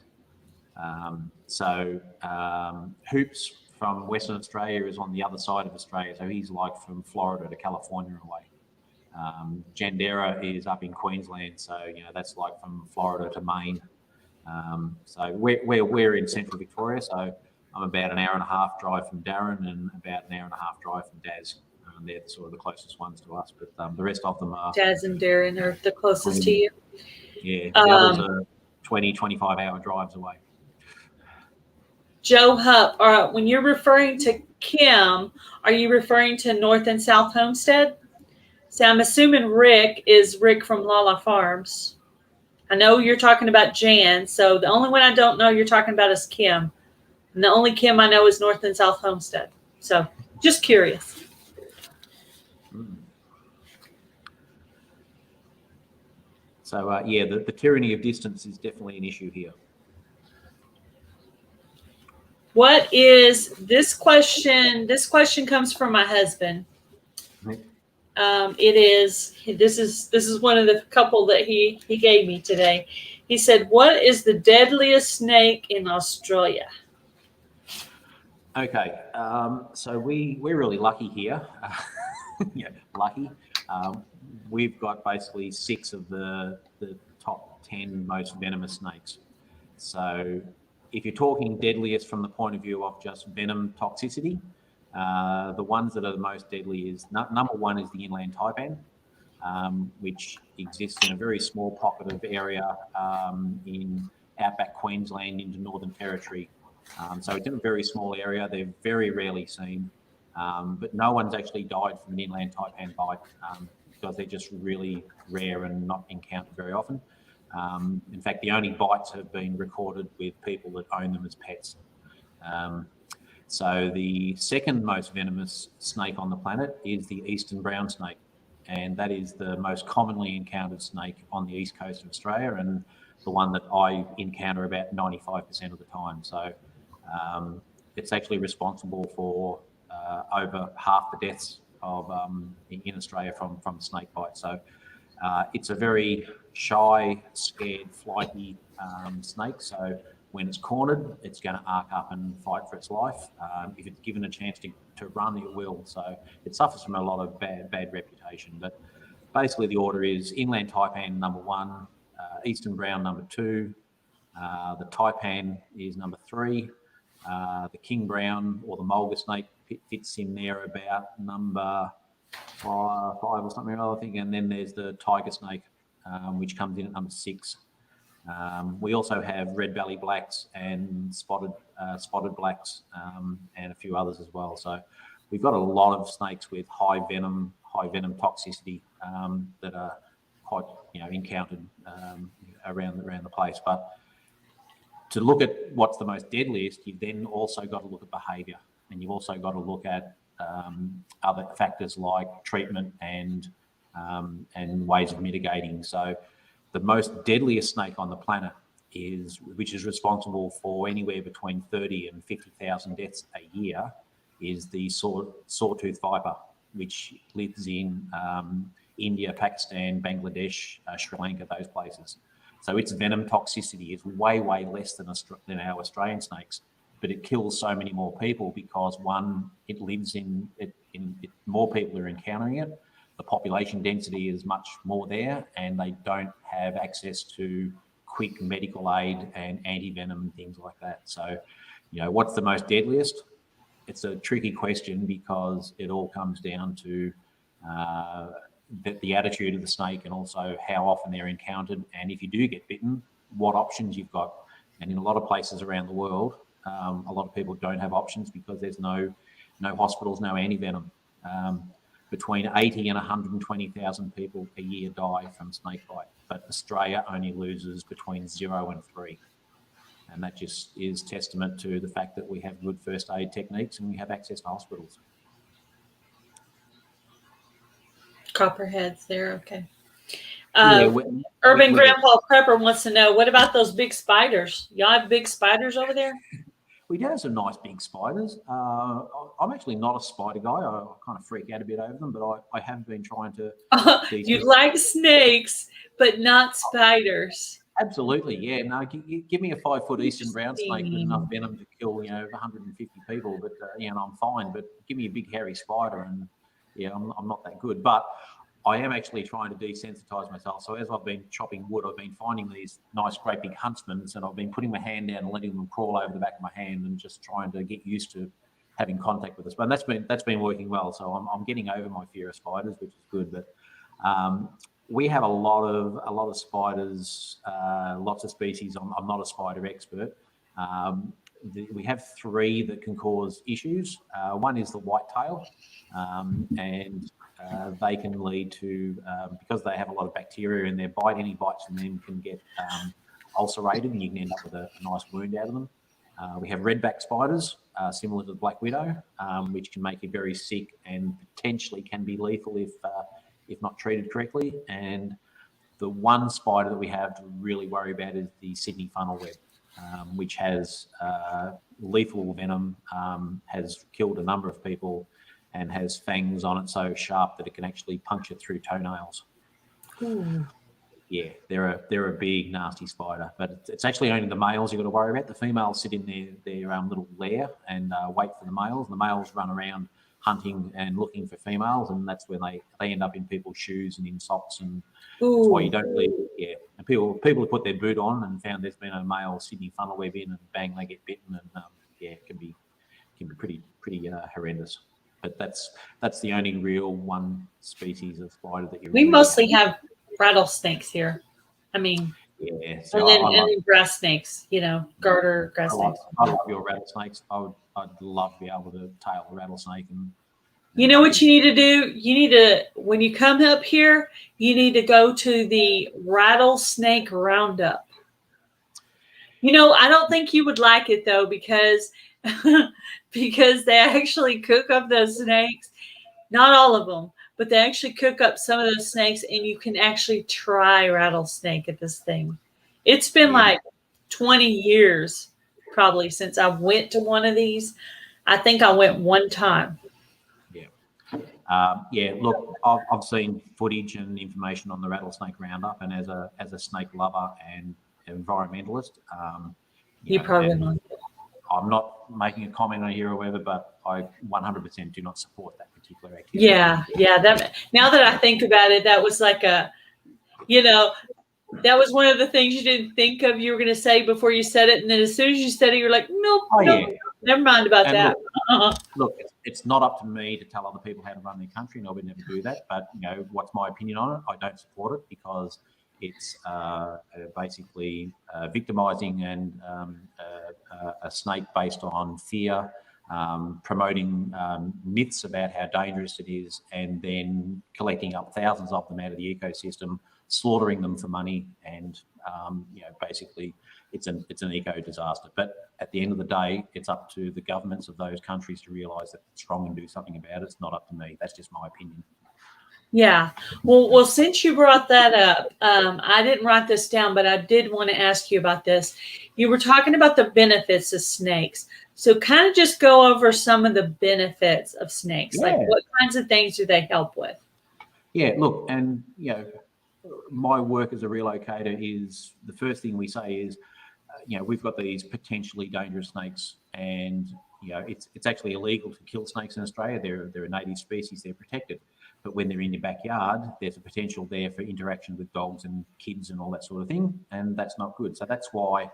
Hoops from Western Australia is on the other side of Australia, so he's like from Florida to California away. Jandera is up in Queensland, so that's like from Florida to Maine. So we're in central Victoria, so I'm about an hour and a half drive from Darren and about an hour and a half drive from Daz. They're sort of the closest ones to us, but the rest of them are... Daz and Darren are the closest to you? Yeah, the others are 20, 25-hour drives away. Joe Hupp, when you're referring to Kim, are you referring to North and South Homestead? So I'm assuming Rick is Rick from Lala Farms. I know you're talking about Jan, so the only one I don't know you're talking about is Kim. And the only Kim I know is North and South Homestead. So just curious. So yeah, the tyranny of distance is definitely an issue here. What is this question? This question comes from my husband. This is one of the couple that he gave me today. He said, "What is the deadliest snake in Australia?" Okay, so we're really lucky here. Yeah, lucky. We've got basically 6 of the top 10 most venomous snakes. So if you're talking deadliest from the point of view of just venom toxicity, the ones that are the most deadly is number 1 is the inland taipan, which exists in a very small pocket of area in outback Queensland into Northern Territory. So it's in a very small area. They're very rarely seen, but no one's actually died from an inland taipan bite because they're just really rare and not encountered very often. In fact, the only bites have been recorded with people that own them as pets. So the second most venomous snake on the planet is the eastern brown snake, and that is the most commonly encountered snake on the east coast of Australia, and the one that I encounter about 95% of the time. So it's actually responsible for over half the deaths of in Australia from snake bite. So it's a very shy, scared, flighty snake. So when it's cornered, it's going to arc up and fight for its life. If it's given a chance to run, it will. So it suffers from a lot of bad reputation. But basically the order is inland taipan number 1, eastern brown number 2, the taipan is number 3, the king brown or the mulga snake fits in there about number 5 or something, I think. And then there's the tiger snake, which comes in at number 6. We also have red belly blacks and spotted blacks, and a few others as well. So we've got a lot of snakes with high venom toxicity that are quite encountered around the place. But to look at what's the most deadliest, you've then also got to look at behaviour, and you've also got to look at other factors like treatment and ways of mitigating. So the most deadliest snake on the planet which is responsible for anywhere between 30 and 50,000 deaths a year, is the Sawtooth Viper, which lives in India, Pakistan, Bangladesh, Sri Lanka, those places. So its venom toxicity is way less than our Australian snakes, but it kills so many more people because, one, it lives in more people are encountering it. The population density is much more there, and they don't have access to quick medical aid and anti-venom and things like that. So, what's the most deadliest? It's a tricky question because it all comes down to the attitude of the snake and also how often they're encountered. And if you do get bitten, what options you've got. And in a lot of places around the world, a lot of people don't have options because there's no hospitals, no anti-venom. Between 80 and 120,000 people a year die from snake bite, but Australia only loses between 0 and 3. And that just is testament to the fact that we have good first aid techniques and we have access to hospitals. Copperheads there, okay. Urban Grandpa Prepper wants to know, what about those big spiders? Y'all have big spiders over there? We do have some nice big spiders. I'm actually not a spider guy. I kind of freak out a bit over them, but I have been trying to. You like snakes, but not spiders. Absolutely, yeah. No, give me a 5-foot eastern brown snake with enough venom to kill, 150 people, but I'm fine. But give me a big hairy spider, and I'm not that good. But I am actually trying to desensitize myself. So as I've been chopping wood, I've been finding these nice, great big huntsmen, and I've been putting my hand down and letting them crawl over the back of my hand, and just trying to get used to having contact with the spider. And that's been working well. So I'm getting over my fear of spiders, which is good. But we have a lot of spiders, lots of species. I'm not a spider expert. We have 3 that can cause issues. One is the whitetail, and they can lead to, because they have a lot of bacteria in their bite, any bites from them can get ulcerated, and you can end up with a nice wound out of them. We have redback spiders, similar to the black widow, which can make you very sick and potentially can be lethal if not treated correctly. And the one spider that we have to really worry about is the Sydney funnel web, which has lethal venom, has killed a number of people, and has fangs on it so sharp that it can actually puncture through toenails. Ooh. Yeah, they're a big, nasty spider, but it's actually only the males you've got to worry about. The females sit in their little lair and wait for the males. The males run around hunting and looking for females, and that's when they end up in people's shoes and in socks, and that's why you don't leave. Yeah, and people have put their boot on and found there's been a male Sydney funnel web in, and bang, they get bitten, and it can be pretty horrendous. But that's the only real one species of spider that you. We mostly have rattlesnakes here. I mean, yeah, so and then grass snakes, garter grass snakes. I love your rattlesnakes. I'd love to be able to tail a rattlesnake. And you know what you need to do? You need to, when you come up here, you need to go to the rattlesnake roundup. I don't think you would like it though, because they actually cook up those snakes. Not all of them, but they actually cook up some of those snakes, and you can actually try rattlesnake at this thing. It's been like 20 years probably since I went to one of these. I think I went one time. Look, I've seen footage and information on the rattlesnake roundup, and as a snake lover and environmentalist, You probably not. I'm not making a comment on here or whatever, but I 100% do not support that particular activity. Yeah. Now that I think about it, that was like that was one of the things you didn't think of you were going to say before you said it, and then as soon as you said it, you're like, nope, never mind about that. Look, it's not up to me to tell other people how to run their country, and I would never do that. But what's my opinion on it? I don't support it because it's basically victimizing and a snake based on fear, promoting myths about how dangerous it is, and then collecting up thousands of them out of the ecosystem, slaughtering them for money, and basically it's an eco disaster. But at the end of the day, it's up to the governments of those countries to realise that it's wrong and do something about it. It's not up to me. That's just my opinion. Yeah. Well, since you brought that up, I didn't write this down, but I did want to ask you about this. You were talking about the benefits of snakes. So kind of just go over some of the benefits of snakes. Yeah. Like what kinds of things do they help with? Yeah, look, and my work as a relocator is, the first thing we say is, we've got these potentially dangerous snakes, and it's actually illegal to kill snakes in Australia. They're a native species, they're protected. But when they're in your backyard, there's a potential there for interaction with dogs and kids and all that sort of thing, and that's not good. So that's why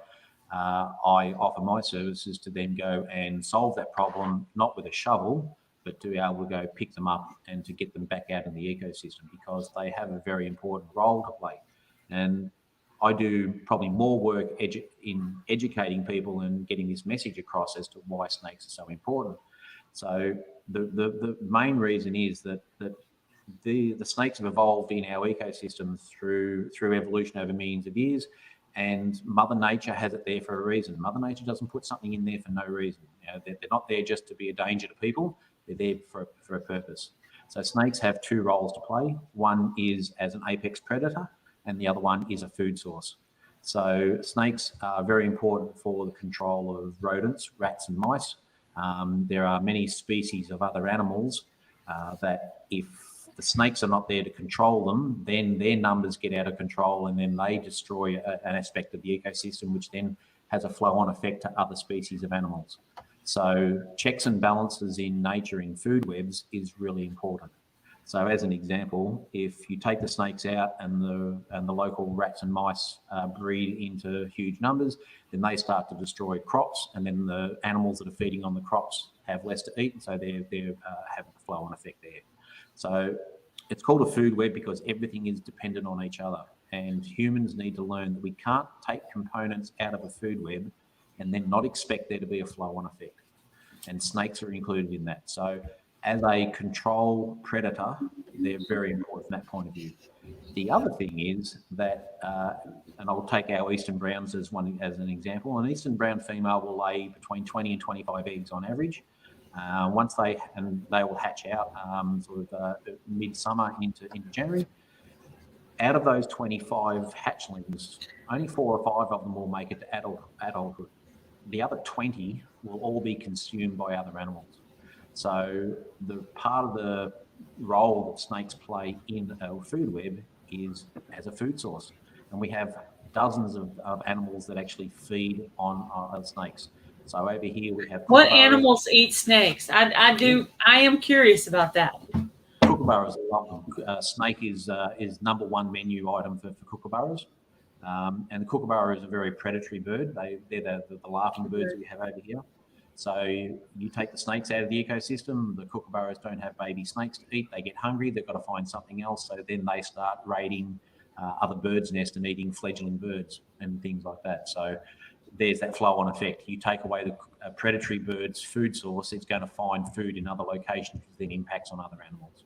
I offer my services to then go and solve that problem, not with a shovel, but to be able to go pick them up and to get them back out in the ecosystem, because they have a very important role to play. And I do probably more work in educating people and getting this message across as to why snakes are so important. So the main reason is that the snakes have evolved in our ecosystem through evolution over millions of years, and Mother Nature has it there for a reason. Mother Nature doesn't put something in there for no reason. They're not there just to be a danger to people. They're there for a purpose. So snakes have two roles to play. One is as an apex predator, and the other one is a food source. So snakes are very important for the control of rodents, rats and mice. There are many species of other animals that if the snakes are not there to control them, then their numbers get out of control, and then they destroy an aspect of the ecosystem, which then has a flow-on effect to other species of animals. So checks and balances in nature in food webs is really important. So as an example, if you take the snakes out and the local rats and mice breed into huge numbers, then they start to destroy crops, and then the animals that are feeding on the crops have less to eat, and so they have a flow-on effect there. So it's called a food web because everything is dependent on each other, and humans need to learn that we can't take components out of a food web and then not expect there to be a flow-on effect. And snakes are included in that. So as a control predator, they're very important from that point of view. The other thing is that, and I'll take our eastern browns as an example. An eastern brown female will lay between 20 and 25 eggs on average. They will hatch out midsummer into January. Out of those 25 hatchlings, only 4 or 5 of them will make it to adulthood. The other 20 will all be consumed by other animals. So the part of the role that snakes play in a food web is as a food source. And we have dozens of animals that actually feed on snakes. So over here we have... What animals eat snakes? I am curious about that. Kookaburras, I love them. Snake is number one menu item for kookaburras. And the kookaburra is a very predatory bird. They're the laughing birds that we have over here. So you take the snakes out of the ecosystem, the kookaburras don't have baby snakes to eat, they get hungry, they've got to find something else, so then they start raiding other birds' nests and eating fledgling birds and things like that. So there's that flow-on effect. You take away the predatory bird's food source, it's going to find food in other locations, which then impacts on other animals.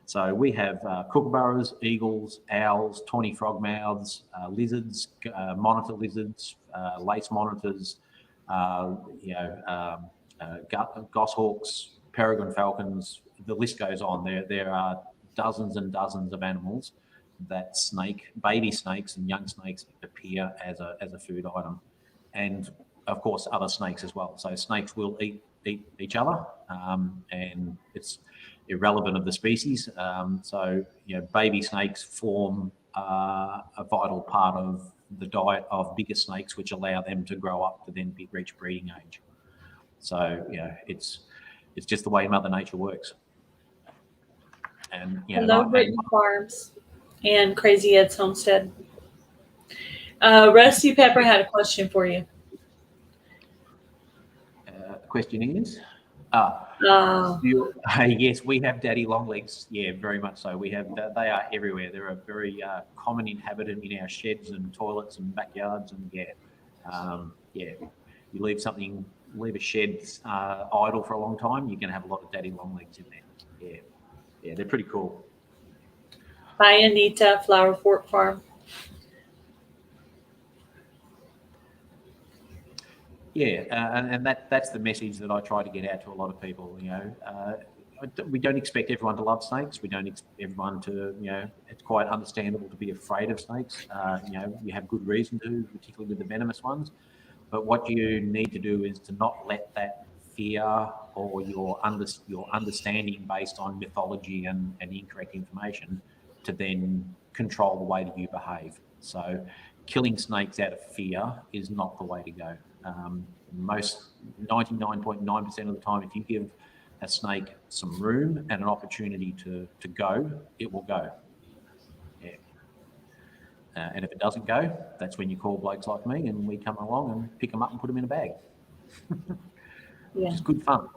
So we have kookaburras, eagles, owls, tawny frogmouths, lizards, monitor lizards, lace monitors, goshawks, peregrine falcons. The list goes on. There are dozens and dozens of animals that baby snakes and young snakes appear as a food item, and of course other snakes as well. So snakes will eat each other, and it's irrelevant of the species. Baby snakes form a vital part of the diet of bigger snakes, which allow them to grow up to then reach breeding age. So it's just the way Mother Nature works. And Hello, Brittany Farms and Crazy Ed's Homestead. Rusty Pepper had a question for you. The question is, yes, we have daddy longlegs. Yeah, very much so. We have. They are everywhere. They're a very common inhabitant in our sheds and toilets and backyards. And you leave a shed idle for a long time, you're going to have a lot of daddy longlegs in there. Yeah, they're pretty cool. Bye, Anita, Flower Fort Farm. Yeah, and that's the message that I try to get out to a lot of people. We don't expect everyone to love snakes. We don't expect everyone to, it's quite understandable to be afraid of snakes. You have good reason to, particularly with the venomous ones. But what you need to do is to not let that fear or your understanding based on mythology and incorrect information to then control the way that you behave. So killing snakes out of fear is not the way to go. 99.9% of the time, if you give a snake some room and an opportunity to go, it will go. Yeah. And if it doesn't go, that's when you call blokes like me and we come along and pick them up and put them in a bag. Which is good fun.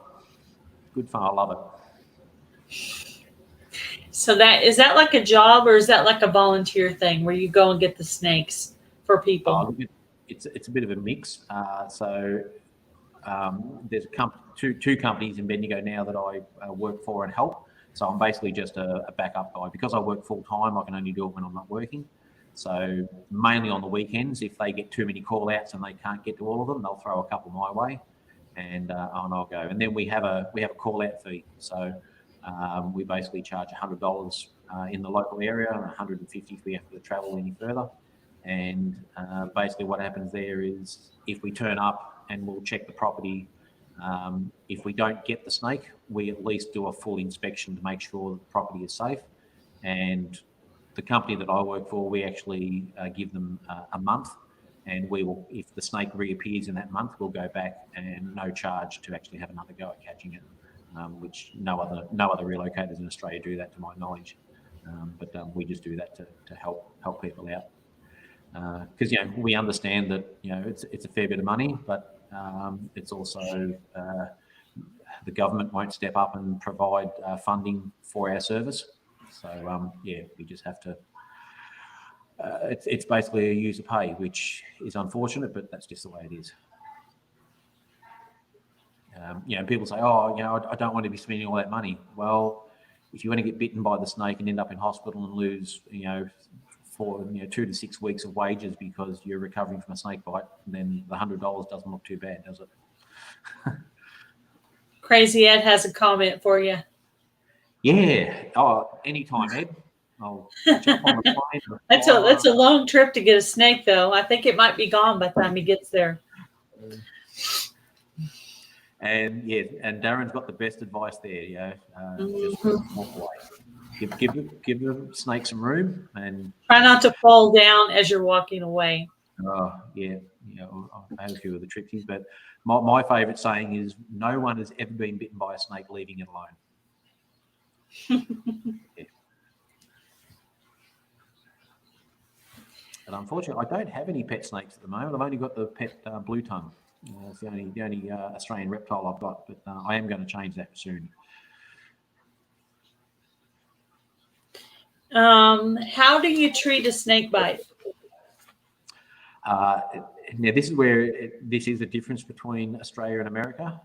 Good fun. I love it. So is that like a job, or is that like a volunteer thing where you go and get the snakes for people? It's a bit of a mix. There's two companies in Bendigo now that I work for and help. So I'm basically just a backup guy. Because I work full time, I can only do it when I'm not working. So mainly on the weekends, if they get too many call outs and they can't get to all of them, they'll throw a couple my way, and I'll go. And then we have a call out fee. So we basically charge $100 in the local area and $150 if we have to travel any further. And basically what happens there is if we turn up and we'll check the property, if we don't get the snake, we at least do a full inspection to make sure the property is safe. And the company that I work for, we actually give them a month, and we will, if the snake reappears in that month, we'll go back and no charge to actually have another go at catching it, which no other relocators in Australia do that to my knowledge. But we just do that to help people out, because we understand that it's a fair bit of money, but it's also the government won't step up and provide funding for our service. So we just have to. It's basically a user pay, which is unfortunate, but that's just the way it is. People say, I don't want to be spending all that money. Well, if you want to get bitten by the snake and end up in hospital and lose, for 2 to 6 weeks of wages because you're recovering from a snake bite, then the $100 doesn't look too bad, does it? Crazy Ed has a comment for you. Yeah. Oh, anytime, Ed. I'll jump on the plane. That's a long trip to get a snake, though. I think it might be gone by the time he gets there. And and Darren's got the best advice there. Just walk away. Give the snake some room and try not to fall down as you're walking away. Oh yeah. I've had a few of the tripsies, but my favourite saying is, "No one has ever been bitten by a snake leaving it alone." Yeah. And unfortunately, I don't have any pet snakes at the moment. I've only got the pet blue tongue. It's the only Australian reptile I've got, but I am going to change that soon. How do you treat a snake bite? Now, this is where this is a difference between Australia and America.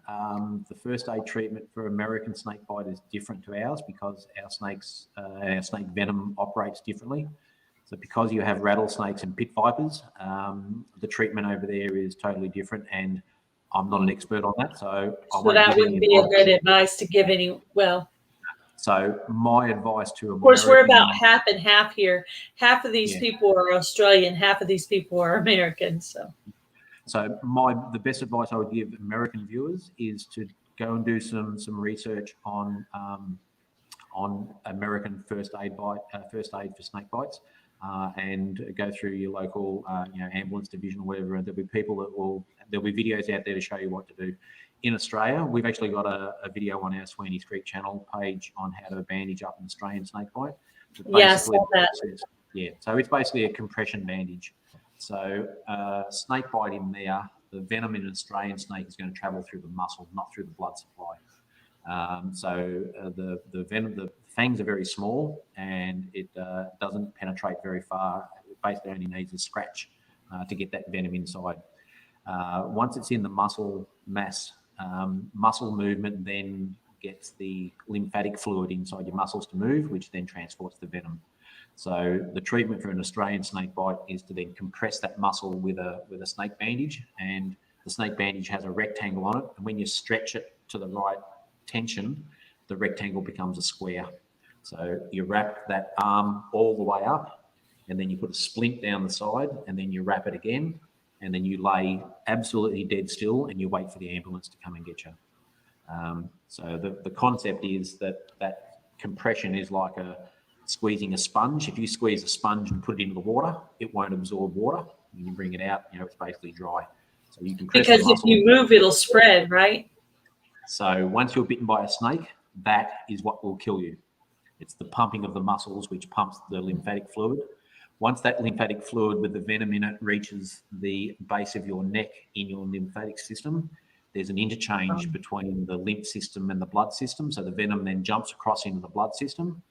The first aid treatment for American snake bite is different to ours because our snake venom operates differently. So because you have rattlesnakes and pit vipers, the treatment over there is totally different, and I'm not an expert on that. So that wouldn't be a good advice to give So my advice to of course, we're about half and half here. Half of these people are Australian, half of these people are American. So the best advice I would give American viewers is to go and do some research on American first aid for snake bites, and go through your local ambulance division or whatever. There'll be videos out there to show you what to do. In Australia, we've actually got a video on our Sweeney's Creek channel page on how to bandage up an Australian snake bite. Yes, that. Yeah, so it's basically a compression bandage. So snake bite in there, the venom in an Australian snake is going to travel through the muscle, not through the blood supply. The venom, the fangs are very small, and it doesn't penetrate very far. It basically only needs a scratch to get that venom inside. Once it's in the muscle mass, muscle movement then gets the lymphatic fluid inside your muscles to move, which then transports the venom. So the treatment for an Australian snake bite is to then compress that muscle with a snake bandage, and the snake bandage has a rectangle on it, and when you stretch it to the right tension, the rectangle becomes a square. So you wrap that arm all the way up, and then you put a splint down the side, and then you wrap it again, and then you lay absolutely dead still and you wait for the ambulance to come and get you. So the concept is that compression is like squeezing a sponge. If you squeeze a sponge and put it into the water, it won't absorb water. When you bring it out, it's basically dry. So you compress because if you move, it'll spread, right? So once you're bitten by a snake, that is what will kill you. It's the pumping of the muscles which pumps the lymphatic fluid. Once that lymphatic fluid with the venom in it reaches the base of your neck in your lymphatic system, there's an interchange between the lymph system and the blood system. So the venom then jumps across into the blood system.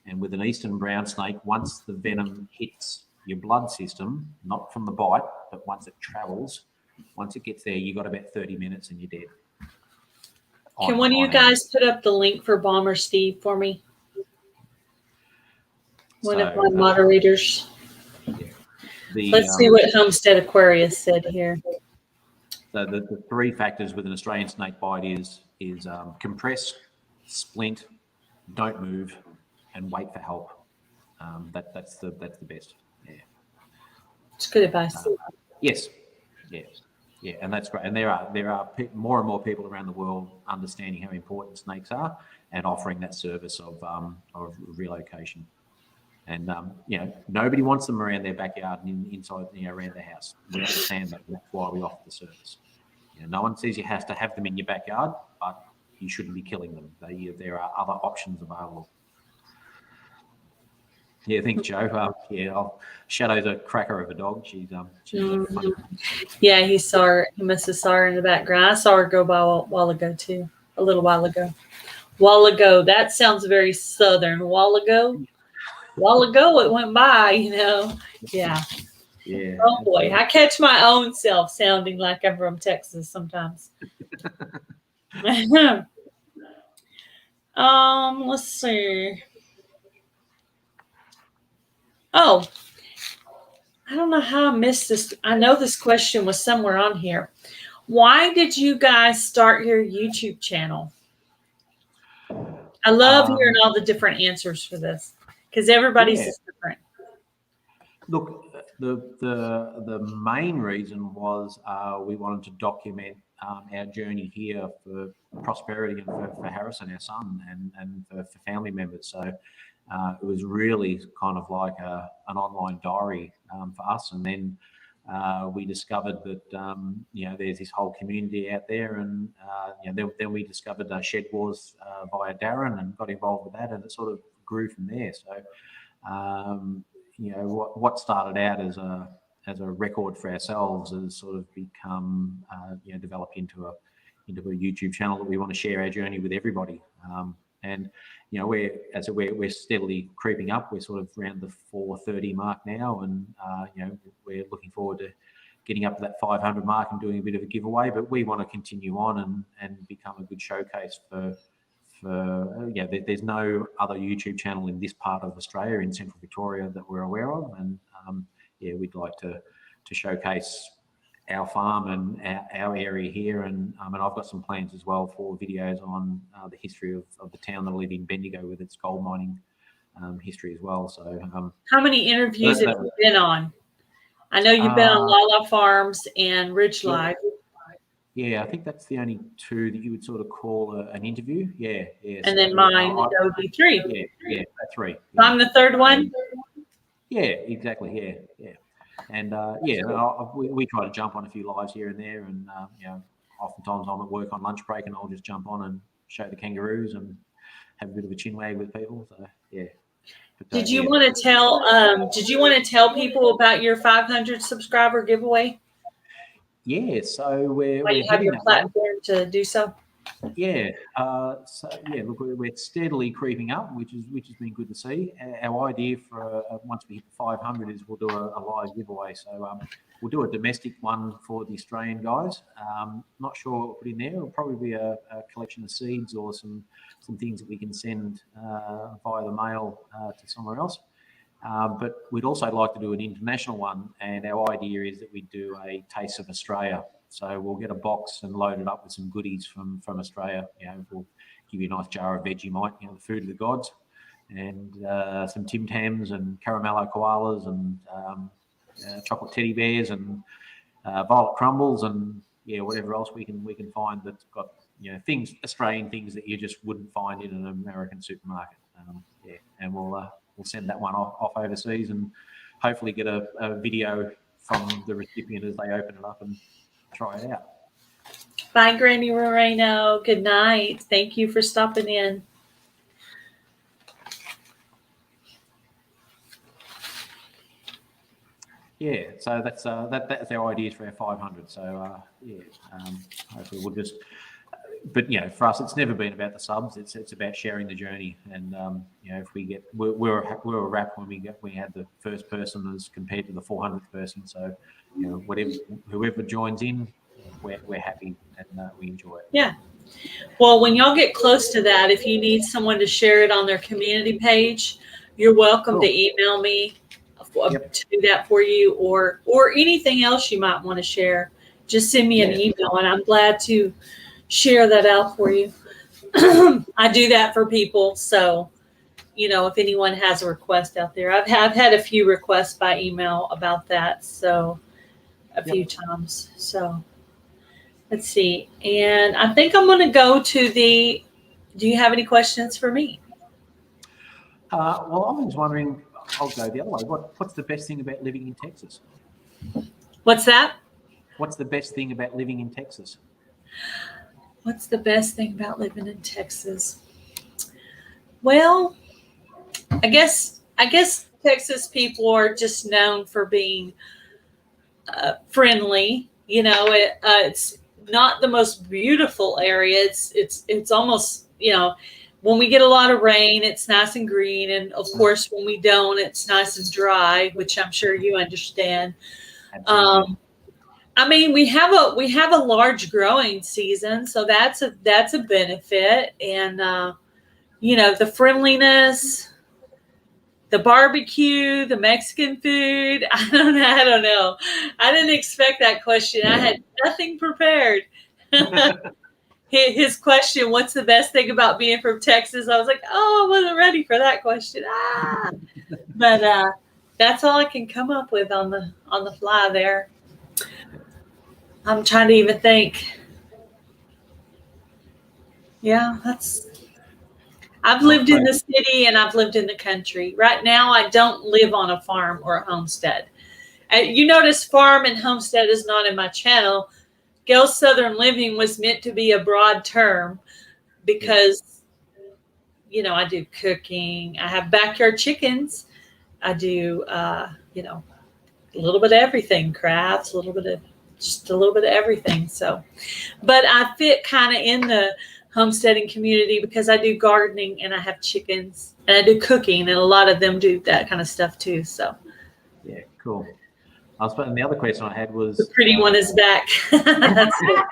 And with an eastern brown snake, once the venom hits your blood system, not from the bite, but once it travels, once it gets there, you've got about 30 minutes and you're dead. Can one of you guys put up the link for Bomber Steve for me? One of my moderators. Yeah. Let's see what Homestead Aquarius said here. So the three factors with an Australian snake bite is compress, splint, don't move, and wait for help. That's the best. Yeah. It's good advice. Yes. Yeah, and that's great. And there are more and more people around the world understanding how important snakes are and offering that service of relocation. And nobody wants them around their backyard and inside, around their house. We understand that. That's why we offer the service. No one says you have to have them in your backyard, but you shouldn't be killing them. There are other options available. Yeah, thanks, Joe. Shadow's a cracker of a dog. She's funny. Yeah, he saw her. He must have saw her in the background. I saw her go by a while ago too. A little while ago. While ago. That sounds very southern. While ago it went by. Yeah. Yeah. Oh boy, I catch my own self sounding like I'm from Texas sometimes. Let's see. Oh, I don't know how I missed this. I know this question was somewhere on here. Why did you guys start your YouTube channel? I love hearing all the different answers for this because everybody's is different. Look, the main reason was we wanted to document our journey here for prosperity and for Harrison, our son, and for family members. So it was really kind of like an online diary for us. And then we discovered that there's this whole community out there, and then we discovered Shed Wars via Darren and got involved with that, and it sort of grew from there. So what started out as a record for ourselves has sort of become developed into a YouTube channel that we want to share our journey with everybody. And we're steadily creeping up. We're sort of around the 430 mark now, and we're looking forward to getting up to that 500 mark and doing a bit of a giveaway. But we want to continue on and become a good showcase for there's no other YouTube channel in this part of Australia, in Central Victoria, that we're aware of, and we'd like to showcase our farm and our area here, and I've got some plans as well for videos on the history of the town that I live in, Bendigo, with its gold mining history as well. So how many interviews have you been on? I know you've been on Lala Farms and Ridge Live. Yeah, I think that's the only two that you would sort of call an interview. Yeah. And then mine, that would be three. Yeah, three. So I'm the third one? Yeah, exactly. Yeah. And we try to jump on a few lives here and there, and oftentimes I'm at work on lunch break and I'll just jump on and show the kangaroos and have a bit of a chin wag with people. So yeah. Did you want to tell people about your 500 subscriber giveaway? Yeah, so we're have your platform to do so. Yeah, look, we're steadily creeping up, which has been good to see. Our idea for once we hit the 500 is we'll do a live giveaway. So we'll do a domestic one for the Australian guys. Not sure what we'll put in there. It'll probably be a collection of seeds or some things that we can send via the mail to somewhere else. But we'd also like to do an international one, and our idea is that we do a Taste of Australia. So we'll get a box and load it up with some goodies from Australia. We'll give you a nice jar of Vegemite, the food of the gods, and some Tim Tams and caramello koalas and chocolate teddy bears and violet crumbles and whatever else we can find that's got things, Australian things that you just wouldn't find in an American supermarket. And we'll send that one off overseas and hopefully get a video from the recipient as they open it up and try it out. Bye, Granny Moreno. Good night. Thank you for stopping in. Yeah, so that's our ideas for our 500. So hopefully we'll just. But for us, it's never been about the subs. It's about sharing the journey. And if we get, we're a wrap when we had the first person as compared to the 400th person. So whoever joins in, we're happy and we enjoy it. Yeah. Well, when y'all get close to that, if you need someone to share it on their community page, you're welcome to email me to do that for you, or anything else you might want to share. Just send me an email, and I'm glad to share that out for you. I do that for people, so if anyone has a request out there, I've had a few requests by email about that, so a few times. So let's see, and I think I'm going to go to the. Do you have any questions for me? Well, I was wondering. I'll go the other way. What's the best thing about living in Texas? What's that? What's the best thing about living in Texas? What's the best thing about living in Texas? Well, I guess Texas people are just known for being friendly. It's not the most beautiful area. It's almost when we get a lot of rain, it's nice and green, and of course when we don't, it's nice and dry, which I'm sure you understand. We have a large growing season, so that's a benefit, and the friendliness, the barbecue, the Mexican food. I don't know. I didn't expect that question. I had nothing prepared. His question, what's the best thing about being from Texas? I was like, I wasn't ready for that question. But that's all I can come up with on the fly there. I'm trying to even think. Yeah, I've lived in the city and I've lived in the country. Right now, I don't live on a farm or a homestead. You notice farm and homestead is not in my channel. Gail's Southern Living was meant to be a broad term because, I do cooking. I have backyard chickens. I do, a little bit of everything, crafts, a little bit of everything. So, but I fit kind of in the homesteading community because I do gardening and I have chickens and I do cooking, and a lot of them do that kind of stuff too. So, yeah, cool. And the other question I had was... The pretty one is back. That's it.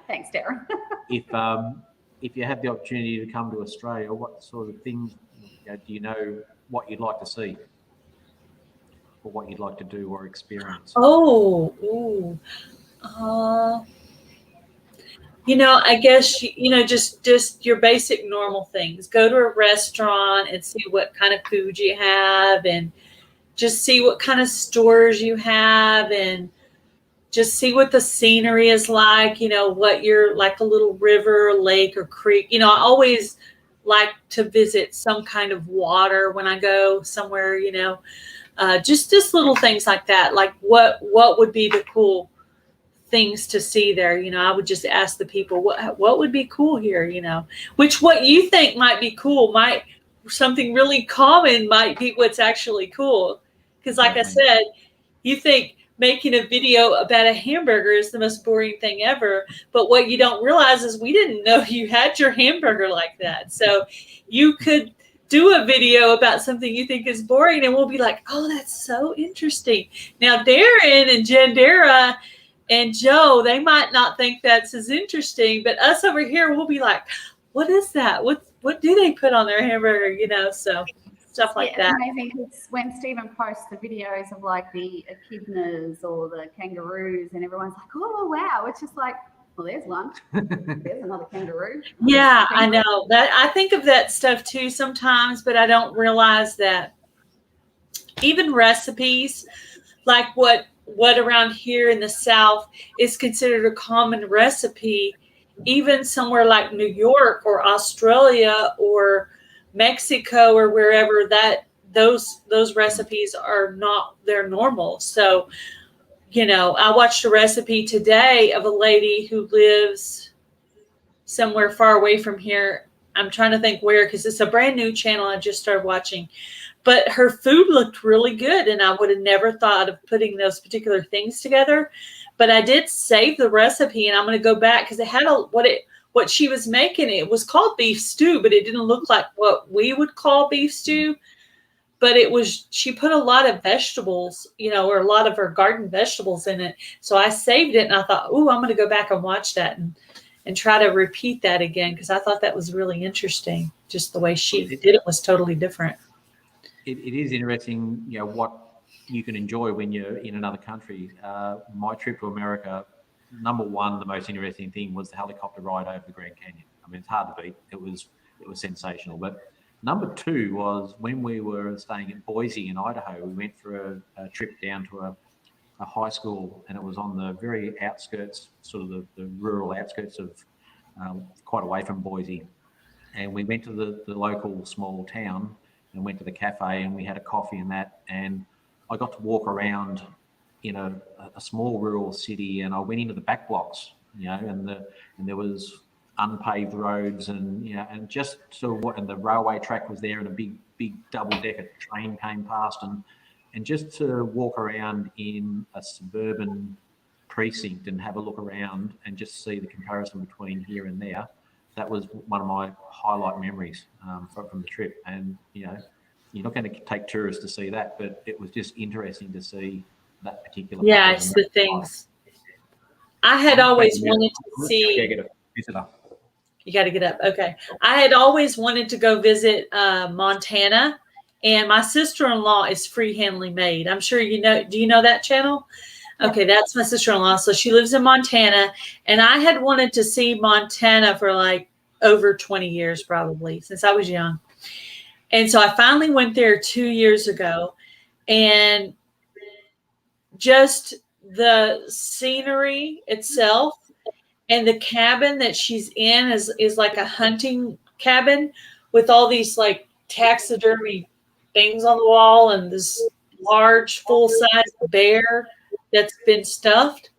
Thanks, Darren. If you have the opportunity to come to Australia, what sort of things do you know what you'd like to see? Or what you'd like to do or experience? I guess, just your basic normal things. Go to a restaurant and see what kind of food you have, and just see what kind of stores you have, and just see what the scenery is like, what you're like, a little river, lake, or creek. I always like to visit some kind of water when I go somewhere, just little things like that. Like what would be the cool things to see there? I would just ask the people, what would be cool here? Which what you think might be cool, something really common might be what's actually cool. Because like I said, you think making a video about a hamburger is the most boring thing ever. But what you don't realize is we didn't know you had your hamburger like that. So you could do a video about something you think is boring, and we'll be like, oh, that's so interesting. Now, Darren and Jandera and Joe, they might not think that's as interesting, but us over here, we'll be like, what is that? What do they put on their hamburger? So stuff like that. It's amazing. It's when Stephen posts the videos of like the echidnas or the kangaroos, and everyone's like, oh, wow. It's just like, well, there's one. There's another kangaroo. Yeah, I know that. I think of that stuff too sometimes, but I don't realize that even recipes, like what around here in the South is considered a common recipe, even somewhere like New York or Australia or Mexico or wherever, that those recipes are not, they're normal. So I watched a recipe today of a lady who lives somewhere far away from here. I'm trying to think where, because it's a brand new channel I just started watching. But her food looked really good, and I would have never thought of putting those particular things together. But I did save the recipe, and I'm going to go back because it had what she was making. It was called beef stew, but it didn't look like what we would call beef stew. But she put a lot of vegetables, or a lot of her garden vegetables in it. So I saved it, and I thought, I'm going to go back and watch that and try to repeat that again, because I thought that was really interesting. Just the way she did it was totally different. It is interesting, what you can enjoy when you're in another country. My trip to America, number one, the most interesting thing was the helicopter ride over the Grand Canyon. I mean, it's hard to beat. It was sensational. But number two was when we were staying in Boise in Idaho, we went for a trip down to a high school, and it was on the very outskirts, sort of the rural outskirts of quite away from Boise. And we went to the local small town and went to the cafe, and we had a coffee and that. And I got to walk around in a small rural city, and I went into the back blocks, and there was unpaved roads, and and just and the railway track was there, and a big double-decker train came past, and just to walk around in a suburban precinct and have a look around and just see the comparison between here and there. That was one of my highlight memories from the trip. And, you're not going to take tourists to see that, but it was just interesting to see that particular. Yeah, it's the things. I had always wanted to see. You got to get up. Okay. I had always wanted to go visit Montana, and my sister-in-law is Free Handling Maid. I'm sure you know. Do you know that channel? Okay, that's my sister-in-law. So she lives in Montana, and I had wanted to see Montana for like over 20 years, probably, since I was young. And so I finally went there 2 years ago, and just the scenery itself and the cabin that she's in is like a hunting cabin with all these like taxidermy things on the wall and this large full-size bear that's been stuffed,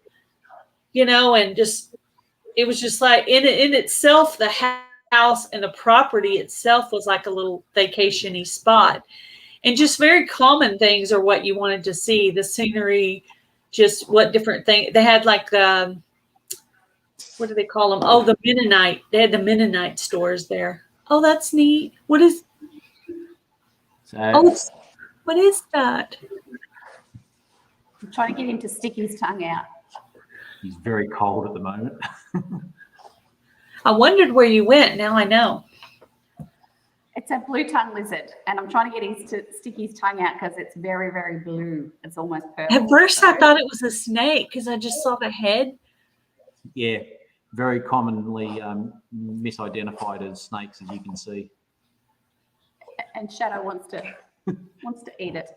and just, it was just like in itself, the house and the property itself was like a little vacation-y spot. And just very common things are what you wanted to see. The scenery, just what different things. They had like, what do they call them? Oh, the Mennonite. They had the Mennonite stores there. Oh, that's neat. What is that? I'm trying to get him to stick his tongue out. He's very cold at the moment. I wondered where you went. Now I know. It's a blue tongue lizard, and I'm trying to get him to stick his tongue out because it's very, very blue. It's almost purple. At first, I thought it was a snake because I just saw the head. Yeah, very commonly misidentified as snakes, as you can see. And Shadow wants to eat it.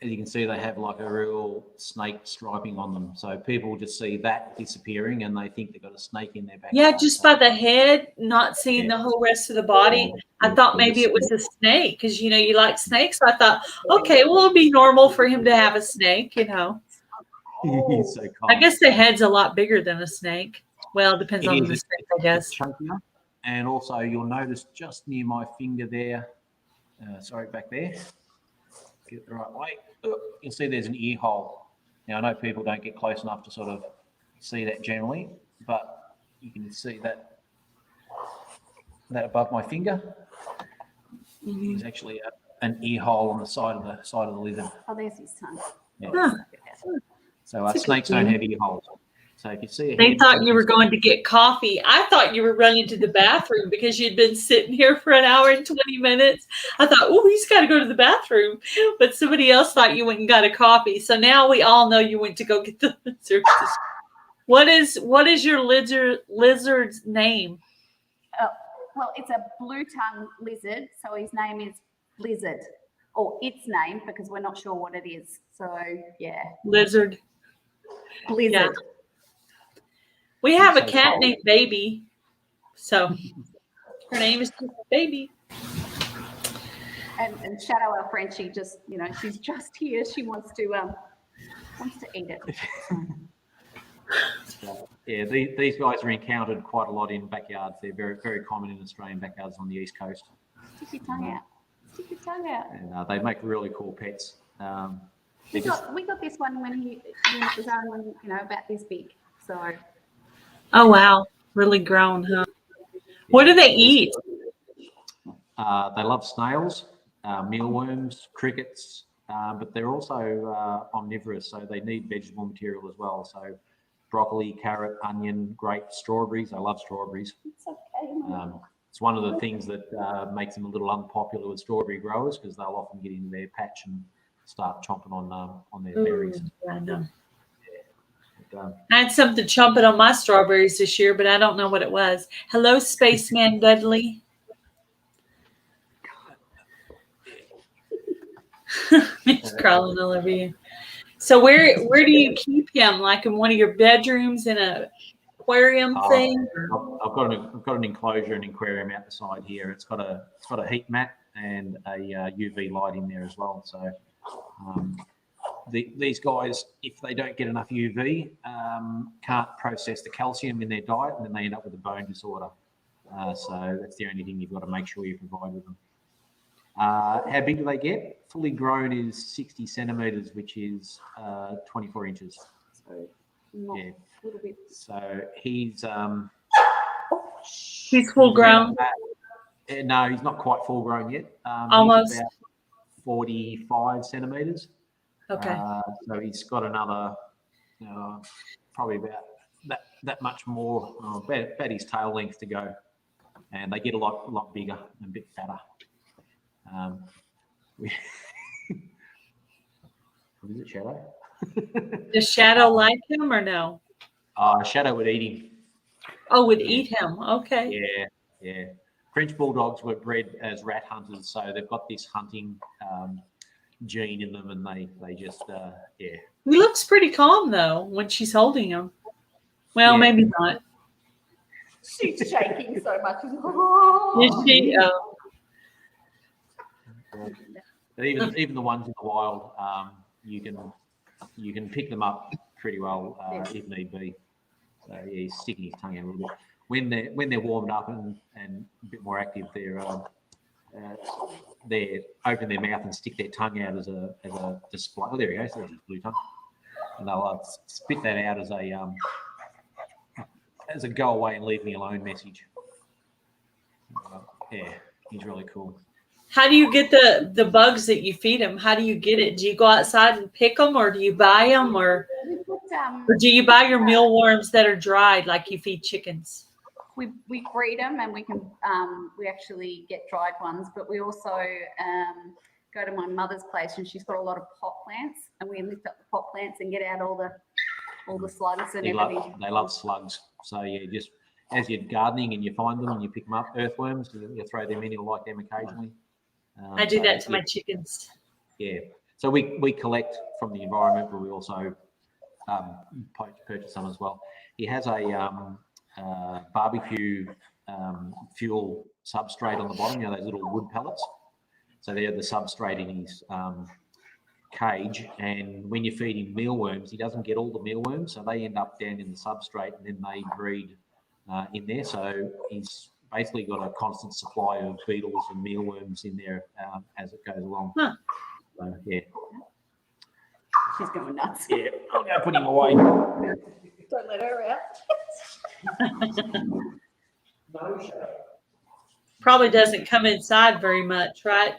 As you can see, they have like a real snake striping on them. So people just see that disappearing and they think they've got a snake in their back. Yeah, just by the head, not seeing the whole rest of the body. I thought maybe it was a snake because, you like snakes. So I thought, okay, well, it'll be normal for him to have a snake, He's so cold. I guess the head's a lot bigger than a snake. Well, it depends on the snake, I guess. And also you'll notice just near my finger there, back there, get it the right way. You'll see there's an ear hole. Now, I know people don't get close enough to sort of see that generally, but you can see that above my finger is actually an ear hole on the side of the lizard. Oh, there's his tongue. Yeah. Huh. So snakes don't have ear holes. So if you see they thought you were going to get coffee. I thought you were running to the bathroom because you'd been sitting here for an hour and 20 minutes. I thought, he's got to go to the bathroom. But somebody else thought you went and got a coffee. So now we all know you went to go get the lizard. What is your lizard's name? Well, it's a blue tongue lizard. So his name is Blizzard, or its name, because we're not sure what it is. So, yeah. Lizard. Blizzard. Yeah. We have a cat named Baby, so her name is Baby. And Shadow, our friend, she just, she's just here. She wants to Wants to eat it. Yeah, these guys are encountered quite a lot in backyards. They're very, very common in Australian backyards on the east coast. Stick your tongue out. Stick your tongue out. And they make really cool pets. We got this one when he was only, about this big. So. Oh wow, really grown, huh? What do they eat? They love snails, mealworms, crickets, but they're also omnivorous, so they need vegetable material as well. So broccoli, carrot, onion, grapes, strawberries. I love strawberries. It's okay. It's one of the things that makes them a little unpopular with strawberry growers because they'll often get into their patch and start chomping on their berries. I know. But, I had something chomping on my strawberries this year, but I don't know what it was. Hello, Spaceman Dudley. He's crawling all over you. So where do you keep him? Like in one of your bedrooms in a aquarium thing? I've got an enclosure, an aquarium out the side here. It's got a heat mat and a UV light in there as well. So these guys, if they don't get enough UV, can't process the calcium in their diet, and then they end up with a bone disorder. So that's the only thing you've got to make sure you provide with them. How big do they get? Fully grown is 60 centimeters, which is 24 inches. So, yeah. A little bit. So he's full grown. No, he's not quite full grown yet. Almost. He's about 45 centimeters. Okay. So he's got another, probably about that much more, about his tail length to go, and they get a lot bigger and a bit fatter. What is it, Shadow? Does Shadow like him or no? Shadow would eat him. Oh, would eat him. Okay. Yeah. French bulldogs were bred as rat hunters, so they've got this hunting gene in them, and they just He looks pretty calm though when she's holding him. Well, maybe not. She's shaking so much. Is she? Oh. But even the ones in the wild, you can pick them up pretty well if need be. So he's sticking his tongue out a little bit. When they're warmed up and a bit more active, they open their mouth and stick their tongue out as a display. Oh, there he goes. There's his blue tongue, and they'll spit that out as a go away and leave me alone message. He's really cool. How do you get the bugs that you feed them? How do you get it? Do you go outside and pick them, or do you buy them, or do you buy your mealworms that are dried like you feed chickens? We breed them, and we actually get dried ones, but we also go to my mother's place, and she's got a lot of pot plants, and we lift up the pot plants and get out all the slugs and everything. They love slugs. So just as you're gardening and you find them and you pick them up, earthworms, you throw them in. You'll like them occasionally. I do that to my chickens. Yeah. So we collect from the environment, but we also purchase some as well. He has a barbecue fuel substrate on the bottom, those little wood pellets. So they're the substrate in his cage. And when you feed him mealworms, he doesn't get all the mealworms, so they end up down in the substrate, and then they breed in there. So he's basically got a constant supply of beetles and mealworms in there as it goes along. Huh. So, yeah. She's going nuts. Yeah, I'll go put him away. Don't let her out. No, Probably doesn't come inside very much, right?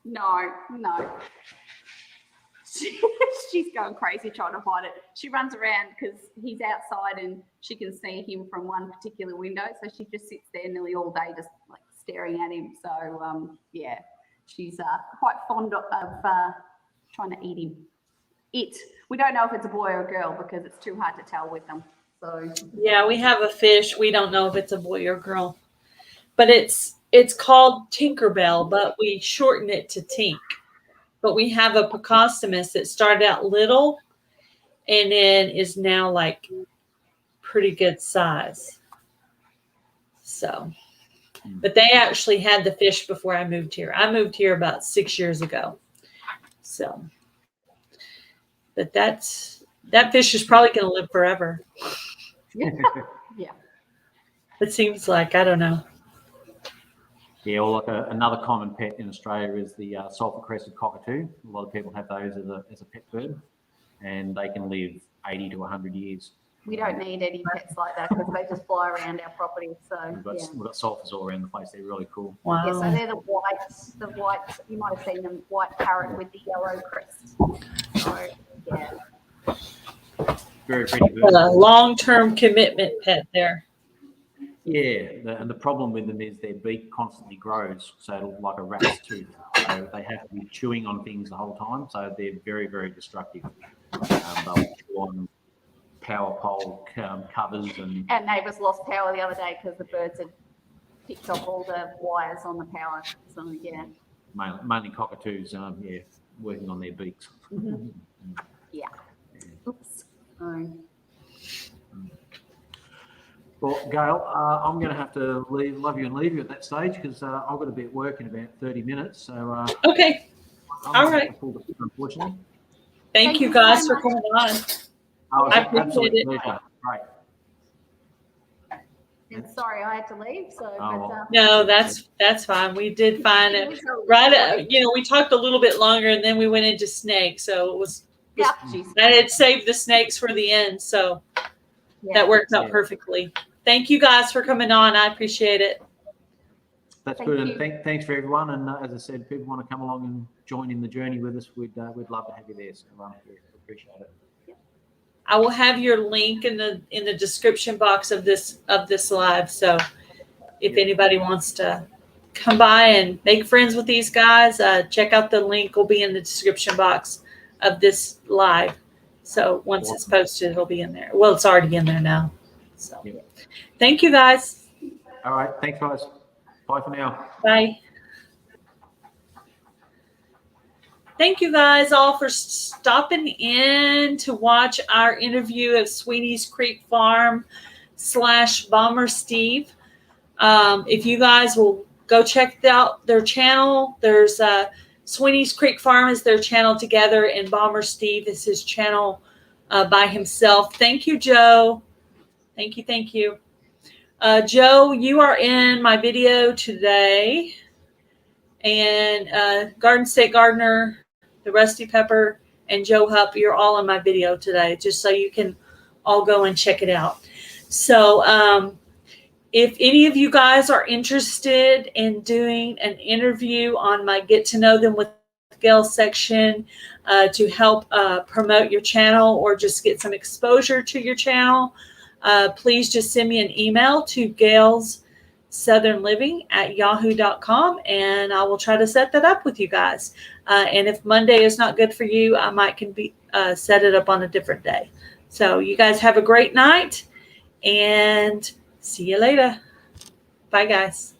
No. She's going crazy trying to hide it. She runs around because he's outside and she can see him from one particular window. So she just sits there nearly all day just like staring at him. So, she's quite fond of trying to eat him. We don't know if it's a boy or a girl because it's too hard to tell with them. So yeah, we have a fish. We don't know if it's a boy or girl, but it's called Tinkerbell, but we shorten it to Tink. But we have a Picostomus that started out little and then is now like pretty good size. So, but they actually had the fish before I moved here. I moved here about 6 years ago. So, But that fish is probably going to live forever. Yeah. It seems like, I don't know. Yeah, well, like another common pet in Australia is the sulphur crested cockatoo. A lot of people have those as a pet bird, and they can live 80 to 100 years. We don't need any pets like that because they just fly around our property. So We've got sulphurs all around the place. They're really cool. Wow. yeah, so they're the white, you might have seen them, white parrot with the yellow crest. So yeah. Very pretty bird. A long-term commitment pet there. Yeah, and the problem with them is their beak constantly grows, so it'll like a rat's tooth. So they have to be chewing on things the whole time, so they're very, very destructive. They'll chew on power pole covers and... Our neighbours lost power the other day because the birds had picked off all the wires on the power. So yeah. Mainly cockatoos, working on their beaks. Mm-hmm. Yeah. Oops. Well, Gail, I'm going to have to love you and leave you at that stage because I've got to be at work in about 30 minutes. So okay. All right. Unfortunately. Thank you guys for coming on. I appreciate it. Great. And sorry, I had to leave. So, No, that's fine. We did find it right. We talked a little bit longer, and then we went into snakes. So it was. Yeah. I had saved the snakes for the end, so that worked out perfectly. Thank you guys for coming on. I appreciate it. That's good, and thanks for everyone. And as I said, if people want to come along and join in the journey with us, we'd love to have you there. So we appreciate it. I will have your link in the description box of this live. So if anybody wants to come by and make friends with these guys, check out the link. Will be in the description box of this live. So once it's posted, it'll be in there. Well, it's already in there now. So thank you guys. All right. Thanks, guys. Bye for now. Bye. Thank you guys all for stopping in to watch our interview of Sweeney's Creek Farm / bombersteve. If you guys will go check out their channel, there's Sweeney's Creek Farm is their channel together, and bombersteve is his channel by himself. Thank you, Joe. Thank you. Joe, you are in my video today. And Garden State Gardener, the Rusty Pepper, and Joe Hupp, you're all in my video today, just so you can all go and check it out. So if any of you guys are interested in doing an interview on my Get to Know Them with Gail section to help promote your channel or just get some exposure to your channel, please just send me an email to gailssouthernliving@yahoo.com, and I will try to set that up with you guys. And if Monday is not good for you, I might set it up on a different day. So you guys have a great night, and see you later. Bye, guys.